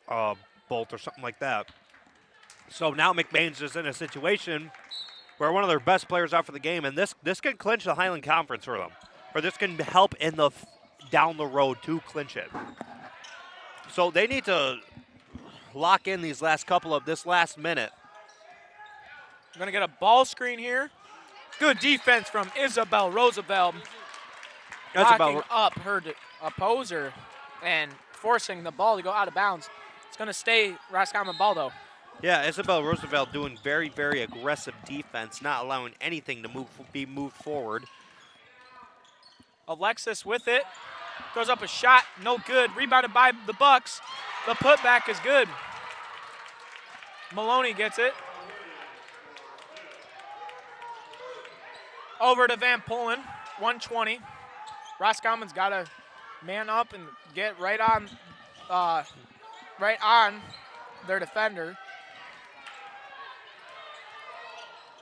bolt or something like that. So now McBain's just in a situation where one of their best players out for the game, and this can clinch the Highland Conference for them, or this can help in the down the road to clinch it. So they need to lock in this last minute Going to get a ball screen here. Good defense from Isabel Roosevelt. Locking up her opposer and forcing the ball to go out of bounds. It's going to stay Roscommon ball, though. Yeah, Isabel Roosevelt doing very, very aggressive defense, not allowing anything to be moved forward. Alexis with it. Throws up a shot, no good. Rebounded by the Bucks. The putback is good. Maloney gets it. Over to Van Pullen, 120. Roscommon's got to man up and get right on their defender.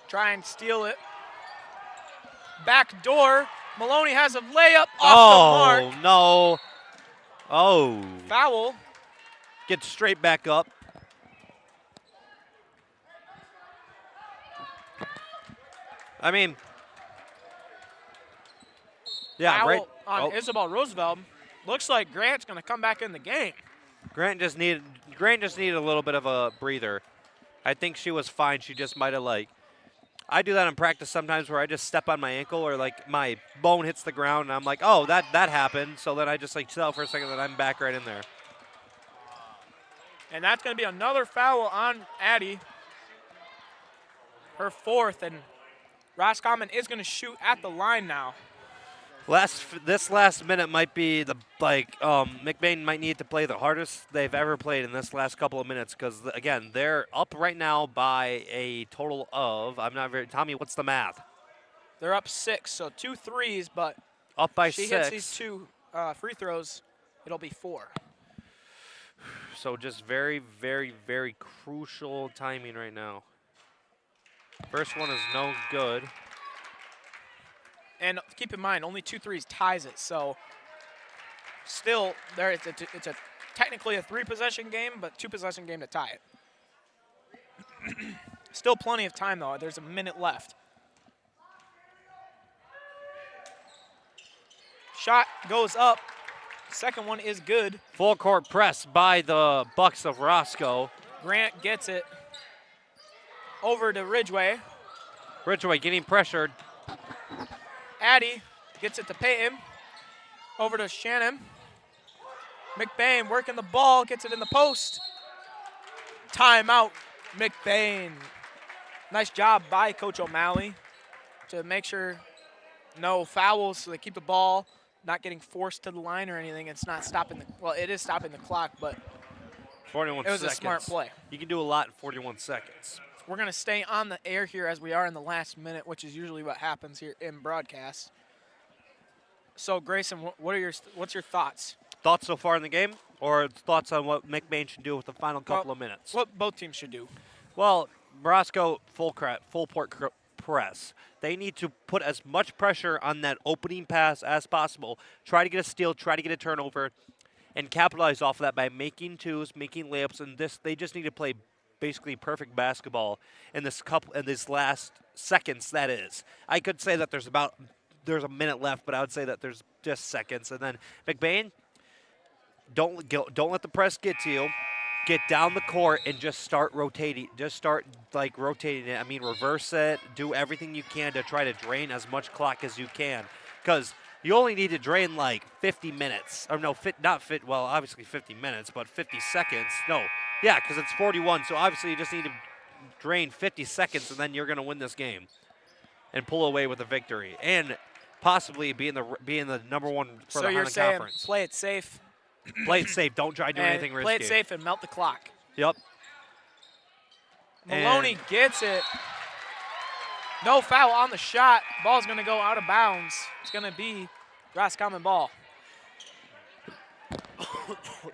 Try and steal it. Back door. Maloney has a layup off the mark. Oh, no. Oh. Foul. Get straight back up. I mean, yeah, Foul right. on Isabel Roosevelt. Looks like Grant's going to come back in the game. Grant just needed a little bit of a breather. I think she was fine. She just might have I do that in practice sometimes where I just step on my ankle or my bone hits the ground and I'm like, oh, that happened. So then I just chill out for a second and I'm back right in there. And that's going to be another foul on Addie. Her fourth, and Roscommon is going to shoot at the line now. This last minute might be McBain might need to play the hardest they've ever played in this last couple of minutes because, again, they're up right now by a total of, Tommy, what's the math? They're up 6, so 2 threes, but up by she 6. hits these 2 free throws, it'll be 4. So just very, very, very crucial timing right now. First one is no good. And keep in mind, only 2 threes ties it, so still there. It's technically a 3-possession game, but 2-possession game to tie it. Still plenty of time though. There's a minute left. Shot goes up. Second one is good. Full court press by the Bucks of Roscoe. Grant gets it over to Ridgway. Ridgway getting pressured. Addie gets it to Peyton. Over to Shannon. McBain working the ball, gets it in the post. Timeout, McBain. Nice job by Coach O'Malley to make sure no fouls, so they keep the ball, not getting forced to the line or anything. It's not stopping it is stopping the clock, but 41 it was seconds. a smart play. You can do a lot in 41 seconds. We're going to stay on the air here as we are in the last minute, which is usually what happens here in broadcast. So, Grayson, what's your thoughts? Thoughts so far in the game, or thoughts on what McBain should do with the final couple of minutes? What both teams should do. Well, Roscoe full court press. They need to put as much pressure on that opening pass as possible. Try to get a steal, try to get a turnover, and capitalize off of that by making twos, making layups, and they just need to play basically perfect basketball in these last seconds. That is, I could say that there's a minute left, but I would say that there's just seconds. And then McBain, don't let the press get to you. Get down the court and just start rotating. Just start rotating it. I mean, reverse it. Do everything you can to try to drain as much clock as you can, because you only need to drain 50 minutes. Or no, well, obviously 50 minutes, but 50 seconds. No. Yeah, because it's 41, so obviously you just need to drain 50 seconds, and then you're going to win this game and pull away with a victory, and possibly being the number one for the Conference. So you're saying play it safe. Play it safe. Don't try to do anything risky. Play it safe and melt the clock. Yep. Maloney gets it. No foul on the shot. Ball's going to go out of bounds. It's going to be Roscommon ball.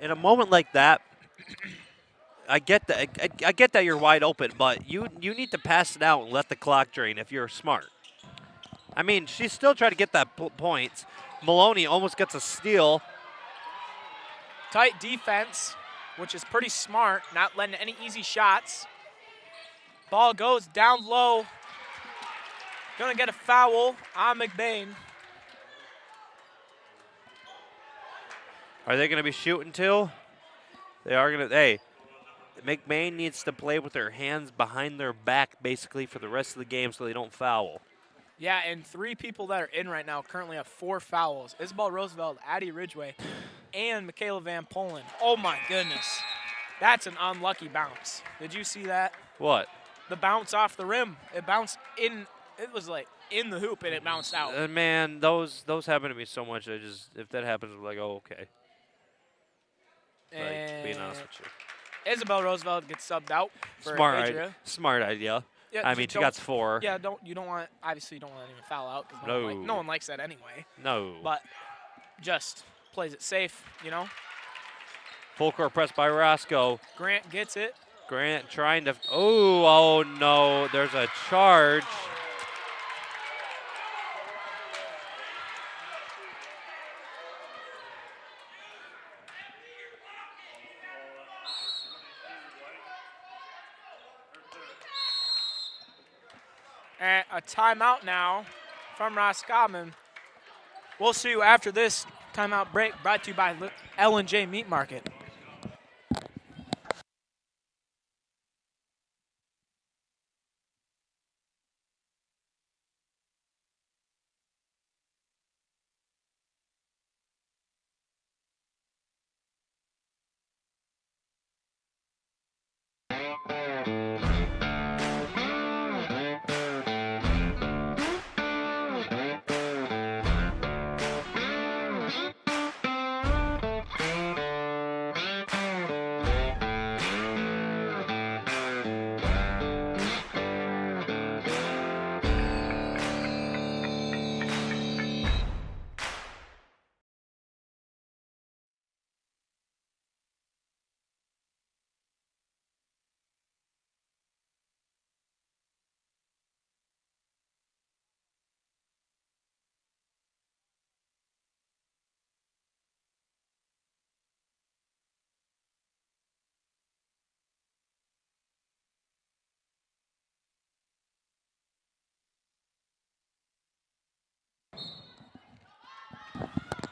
In a moment like that, I get that you're wide open, but you need to pass it out and let the clock drain if you're smart. I mean, she's still trying to get that points. Maloney almost gets a steal. Tight defense, which is pretty smart, not letting any easy shots. Ball goes down low. Gonna get a foul on McBain. Are they gonna be shooting too? They are gonna. Hey, McBain needs to play with their hands behind their back basically for the rest of the game so they don't foul. Yeah, and 3 people that are in right now currently have 4 fouls. Isabel Roosevelt, Addie Ridgway, and Michaela Van Polen. Oh my goodness. That's an unlucky bounce. Did you see that? What? The bounce off the rim. It bounced in, it was like in the hoop and it bounced out. Man, those happen to me so much. If that happens, I'm like, oh, okay. Like, being honest with you. Isabel Roosevelt gets subbed out for Smart idea. Yeah, I mean, she got 4. Yeah, you don't want, obviously you don't want anyone to foul out because No. no one likes that anyway. No. But just plays it safe, you know. Full court press by Roscoe. Grant gets it. Grant trying to, oh no, there's a charge. And a timeout now from Roscommon. We'll see you after this timeout break brought to you by L&J Meat Market.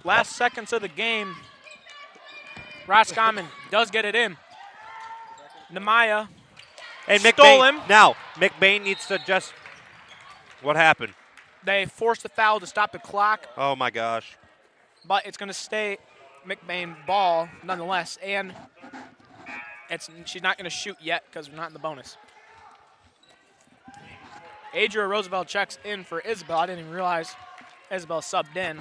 Last seconds of the game. Roscommon does get it in. Nemaya And stole him. Now, McBain needs to just, what happened? They forced the foul to stop the clock, Oh my gosh. but it's going to stay McBain ball nonetheless. And she's not going to shoot yet because we're not in the bonus. Adria Roosevelt checks in for Isabel. I didn't even realize Isabel subbed in.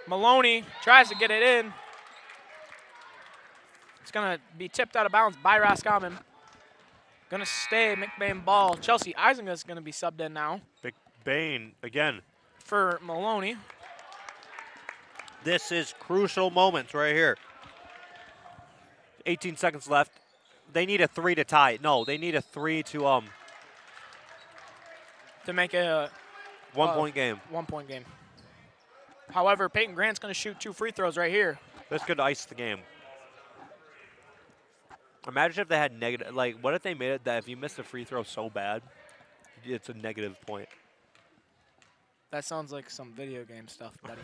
Maloney tries to get it in. It's going to be tipped out of bounds by Roscommon. Going to stay McBain ball. Chelsea Eisinga is going to be subbed in now. McBain, again. For Maloney. This is crucial moments right here. 18 seconds left. They need a 3 to tie it. No, they need a 3 to make a 1 point game. 1 point game. However, Peyton Grant's going to shoot 2 free throws right here. This could ice the game. Imagine if they had negative, like, what if they made it that if you missed a free throw so bad, it's a negative point? That sounds like some video game stuff, buddy.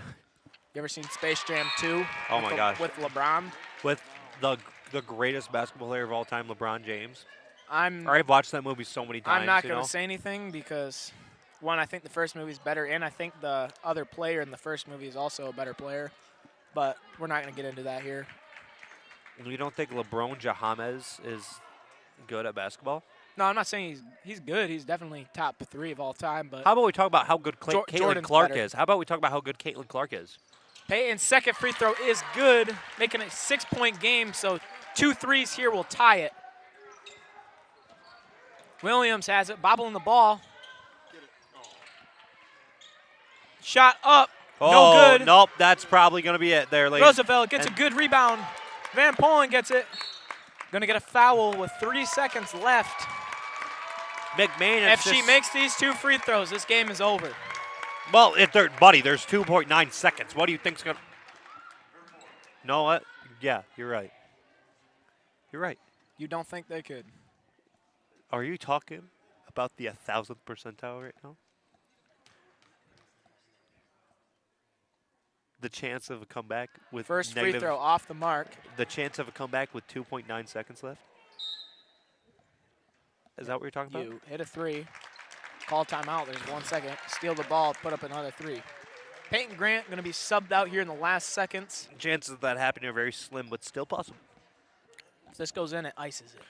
You ever seen Space Jam 2? Oh my gosh. With LeBron? With the greatest basketball player of all time, LeBron James. I've watched that movie so many times. I'm not going to say anything because, one, I think the first movie is better, and I think the other player in the first movie is also a better player. But we're not going to get into that here. You don't think LeBron James is good at basketball? No, I'm not saying he's good. He's definitely top 3 of all time. But how about we talk about how good Caitlin Clark better. is? How about we talk about how good Caitlin Clark is? Peyton's second free throw is good, making it a 6-point game, so 2 threes here will tie it. Williams has it, bobbling the ball. Shot up, no good. Nope, that's probably going to be it there, ladies. Roosevelt gets a good rebound. Van Polen gets it. Going to get a foul with 3 seconds left. McBain, if she makes these 2 free throws, this game is over. Well, buddy, there's 2.9 seconds. What do you think's going to... No, what? Yeah, you're right. You're right. You don't think they could? Are you talking about the 1,000th percentile right now? the chance of a comeback with First free negative, throw off the mark. the chance of a comeback with 2.9 seconds left? Is that what you're talking about? You hit a 3. Call timeout. There's 1 second. Steal the ball. Put up another 3. Peyton Grant going to be subbed out here in the last seconds. Chances of that happening are very slim, but still possible. If this goes in, it ices it.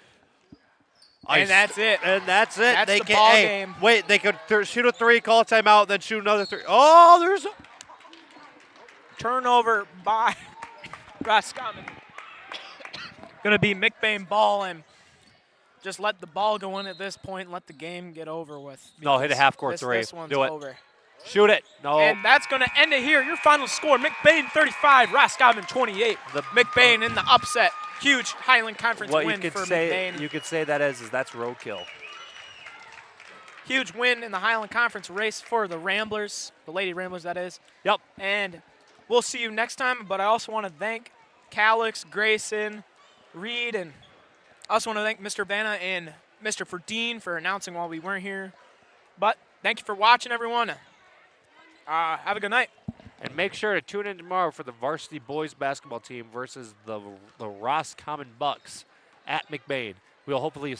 Ice. And that's it. And that's it. That's they the can, ball hey, game. Wait, they could shoot a 3, call a timeout, then shoot another 3. Oh, there's a Turnover by Roscommon. Going to be McBain ball, and just let the ball go in at this point and let the game get over with. No, hit a half-court 3. This one's Do it. over. Shoot it. No. And that's going to end it here. Your final score, McBain 35, Roscommon 28. McBain in the upset. Huge Highland Conference what win you for could say, McBain. you could say that is that's roadkill. Huge win in the Highland Conference race for the Ramblers, the Lady Ramblers, that is. Yep. And we'll see you next time, but I also want to thank Calix, Grayson, Reed, and I also want to thank Mr. Vanna and Mr. Ferdine for announcing while we weren't here. But thank you for watching, everyone. Have a good night. And make sure to tune in tomorrow for the varsity boys basketball team versus the Roscommon Bucks at McBain. We'll hopefully see